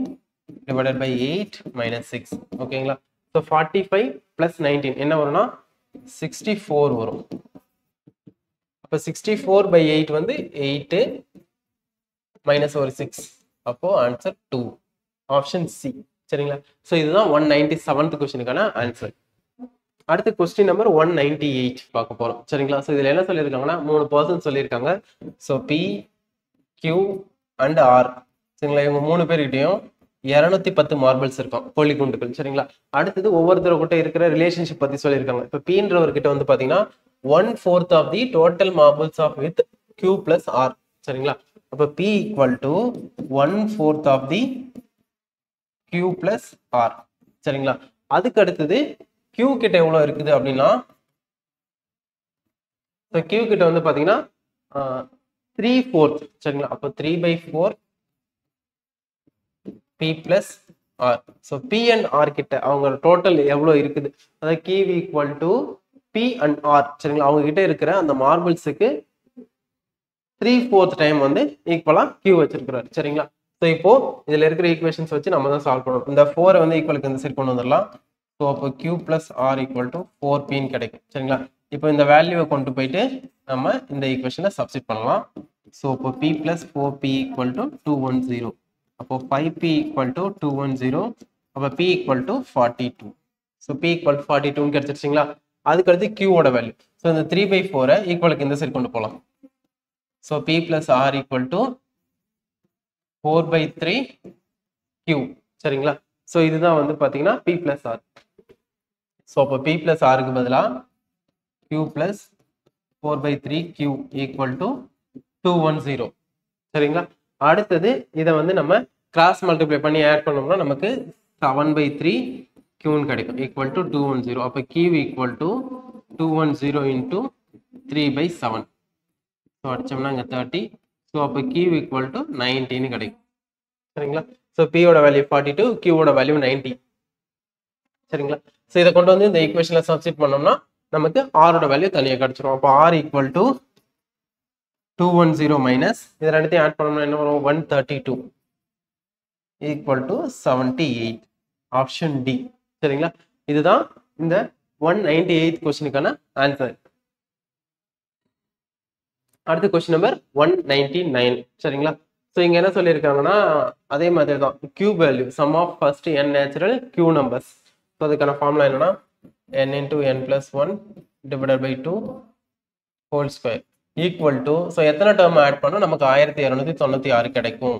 டிவைடட் பை 8 மைனஸ் 6. ஓகேங்களா? ஸோ 45 பிளஸ் 19 என்ன வரும்னா 64 வரும். அப்போ 64/8 வந்து 8 மைனஸ் ஒரு 6. அப்போ ஆன்சர் 2, ஆப்ஷன் சி. சரிங்களா? ஸோ இதுதான் 197th கொஸ்டினுக்கான ஆன்சர். அடுத்து கொஸ்டின் நம்பர் 198 பார்க்க போறோம். சரிங்களா? ஸோ இதுல என்ன சொல்லியிருக்காங்கன்னா 3 பர்சன் சொல்லியிருக்காங்க. So P, Q and R. சரிங்களா? இவங்க 3 பேர்கிட்டையும் 210 மார்பிள்ஸ் இருக்கும், பொலிகுண்டுகள். சரிங்களா? அடுத்தது ஒவ்வொருத்தர்கிட்ட இருக்கிற ரிலேஷன்ஷிப் பத்தி சொல்லியிருக்காங்க. இப்போ Pன்றவர்கிட்ட வந்து பாத்தீங்கன்னா 1/4 of the total marbles of with Q plus R. சரிங்களா? அப்போ P equal to 1/4 of the Q plus R. சரிங்களா? அதுக்கு அடுத்தது Q கிட்ட எவ்வளவு இருக்குது அப்படின்னா, Q கிட்ட வந்து பாத்தீங்கன்னா 3/4. சரிங்களா? அப்போ 3/4 P plus R. So P and R கிட்ட அவங்க டோட்டல் எவ்வளவு இருக்குது, அதாவது Q equal to P and R. சரிங்களா? அவங்க கிட்ட இருக்கிற அந்த மார்பிள்ஸுக்கு 3/4 டைம் வந்து ஈக்குவலா Q வச்சிருக்கிறாரு. சரிங்களா? ஸோ இப்போ இதுல இருக்கிற ஈக்குவேஷன்ஸ் வச்சு நம்ம தான் சால்வ் பண்ணணும். இந்த 4 வந்து ஈக்குவலுக்கு இந்த சைடு கொண்டு வந்துடலாம். ஸோ அப்போ Q plus R equal to 4Pன்னு கிடைக்கும். சரிங்களா? இப்போ இந்த வேல்யூவை கொண்டு போயிட்டு நம்ம இந்த ஈக்குவேஷனை சப்ஸ்டிட் பண்ணலாம். ஸோ இப்போ P plus 4P equal to 210. அப்போ 5P ஈக்குவல் டு 210. அப்போ P equal to 42. So P equal to 42ன்னு கிடைச்சிருச்சிங்களா? அதுக்கடுத்து Qவோட வேல்யூ. ஸோ இந்த 3/4 ஈக்குவலுக்கு இந்த சைடு கொண்டு போகலாம். So P plus R equal to 4/3Q. சரிங்களா? ஸோ இதுதான் வந்து பார்த்தீங்கன்னா P பிளஸ் R. ஸோ அப்போ P பிளஸ் Rக்கு பதிலாக Q plus 4/3Q equal to 210. சரிங்களா? அடுத்தது இதை வந்து நம்ம கிராஸ் மல்டிப்ளை பண்ணி ஆட் பண்ணோம்னா நமக்கு 7/3Qன்னு கிடைக்கும், ஈக்குவல் டு 210. அப்போ Q equal to 210 into 3/7. So அடிச்சோம்னா இங்கே 30. ஸோ அப்போ Q ஈக்குவல் டு 90ன்னு கிடைக்கும். சரிங்களா? ஸோ Pயோட வேல்யூ 42, Qவோட வேல்யூ 90. சரிங்களா? ஸோ இதை கொண்டு வந்து இந்த ஈக்குவேஷனில் சப்ஸ்டிட் பண்ணோம்னா நமக்கு ஆரோட வேல்யூ தனியாக கிடைச்சிரும். அப்போ R ஈக்குவல் டு 210 மைனஸ் இது ரெண்டுத்தையும் ஆட் பண்ணோம்னா என்ன வரும், 132 ஈக்குவல் டு 78. Option D. சரிங்களா? இதுதான் இந்த 198th கொஸ்டினுக்கான ஆன்சர். அடுத்த கொஸ்டின் நம்பர் 199. சரிங்களா? ஸோ இங்க என்ன சொல்லியிருக்காங்கன்னா அதே மாதிரி தான் Q value sum of first n natural Q numbers. So அதுக்கான ஃபார்முலா என்னன்னா n into n plus 1 divided by 2 whole square equal to, so எத்தனை டேர்ம் ஆட் பண்ணால் நமக்கு 1296 கிடைக்கும்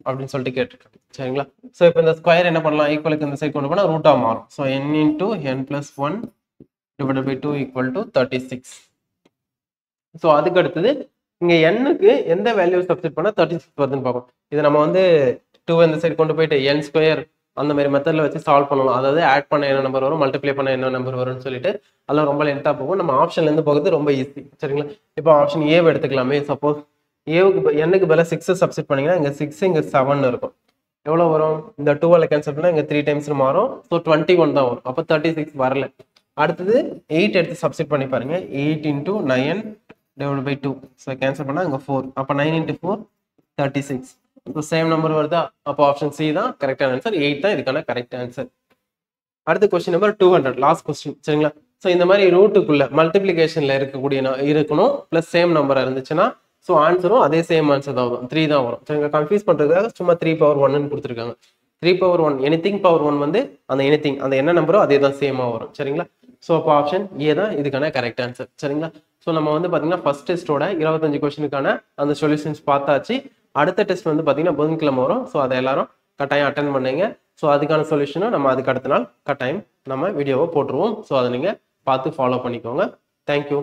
அப்படின்னு சொல்லிட்டு கேட்டுருக்கோம். சரிங்களா? ஸோ இப்போ இந்த ஸ்கொயர் என்ன பண்ணலாம், ஈக்குவலுக்கு இந்த சைட் கொண்டு போனால் ரூட்டாக மாறும். So n into n plus 1 divided by 2 equal to 36. So அதுக்கு அடுத்தது இங்கே n-க்கு எந்த வேல்யூ சப்ஸ்டிட் பண்ணால் 36 வருதுன்னு பார்ப்போம். இதை நம்ம வந்து 2 இந்த சைடு கொண்டு போயிட்டு n ஸ்கொயர் அந்த மாதிரி மெத்தடில் வச்சு சால்வ் பண்ணலாம். அதாவது ஆட் பண்ண என்ன நம்பர் வரும், மல்டிப்ளை பண்ண என்ன நம்பர் வரும்னு சொல்லிட்டு அதெல்லாம் ரொம்ப லென்த்தாக போகும். நம்ம ஆப்ஷன்லேருந்து போகிறது ரொம்ப ஈஸி. சரிங்களா? இப்போ ஆப்ஷன் ஏவை எடுத்துக்கலாமே. சப்போஸ் ஏவுக்கு n-க்கு பதிலாக 6 சப்ஸ்டிட் பண்ணிங்கன்னா இங்கே 6 இங்கே 7 இருக்கும். எவ்வளோ வரும், இந்த 2 கேன்சல் பண்ணால் இங்கே 3 டைம்ஸ் மாறும். ஸோ 21 தான் வரும். அப்போ 36 வரல. அடுத்தது 8 எடுத்து சப்ஸ்டிட் பண்ணி பாருங்க. 8 into 9 divided by 2. So cancel பண்ணால் இங்கே 4. அப்போ 9 இன்ட்டு 4 36. ஸோ சேம் நம்பர் வருதா? அப்போ ஆப்ஷன் சி தான் கரெக்டான ஆன்சர். 8 தான் இதுக்கான கரெக்ட் ஆன்சர். அடுத்த கொஸ்டின் நம்பர் 200, லாஸ்ட் கொஸ்டின். சரிங்களா? ஸோ இந்த மாதிரி ரூட்டுக்குள்ள மல்டிப்ளிகேஷன்ல இருக்கணும் ப்ளஸ் சேம் நம்பரா இருந்துச்சுன்னா ஸோ ஆன்சரும் அதே சேம் ஆன்சர் தான் வரும், 3 தான் வரும். சரிங்க, கன்ஃபியூஸ் பண்றதுக்காக சும்மா 3 பவர் 1ன்னு கொடுத்துருக்காங்க. 3 பவர் 1 எனிதிங் பவர் 1 வந்து அந்த எனிதிங் அந்த என்ன நம்பரோ அதே தான் சேமா வரும். சரிங்களா, ஸோ அப்போ ஆப்ஷன் ஏ தான் இதுக்கான கரெக்ட் ஆன்சர். சரிங்களா, ஸோ நம்ம வந்து பார்த்தீங்கன்னா ஃபர்ஸ்ட் டெஸ்ட்டோட 25 கொஸ்டினுக்கான அந்த சொல்யூஷன்ஸ் பார்த்தாச்சு. அடுத்த டெஸ்ட் வந்து பார்த்தீங்கன்னா புதன்கிழமை வரும். ஸோ அதை எல்லாரும் கட்டாயம் அட்டன் பண்ணுங்க. ஸோ அதுக்கான சொல்யூஷனை நம்ம அதுக்கு அடுத்த நாள் கட்டாயம் நம்ம வீடியோவை போட்டுருவோம். ஸோ அதை நீங்கள் பார்த்து ஃபாலோ பண்ணிக்கோங்க. தேங்க்யூ.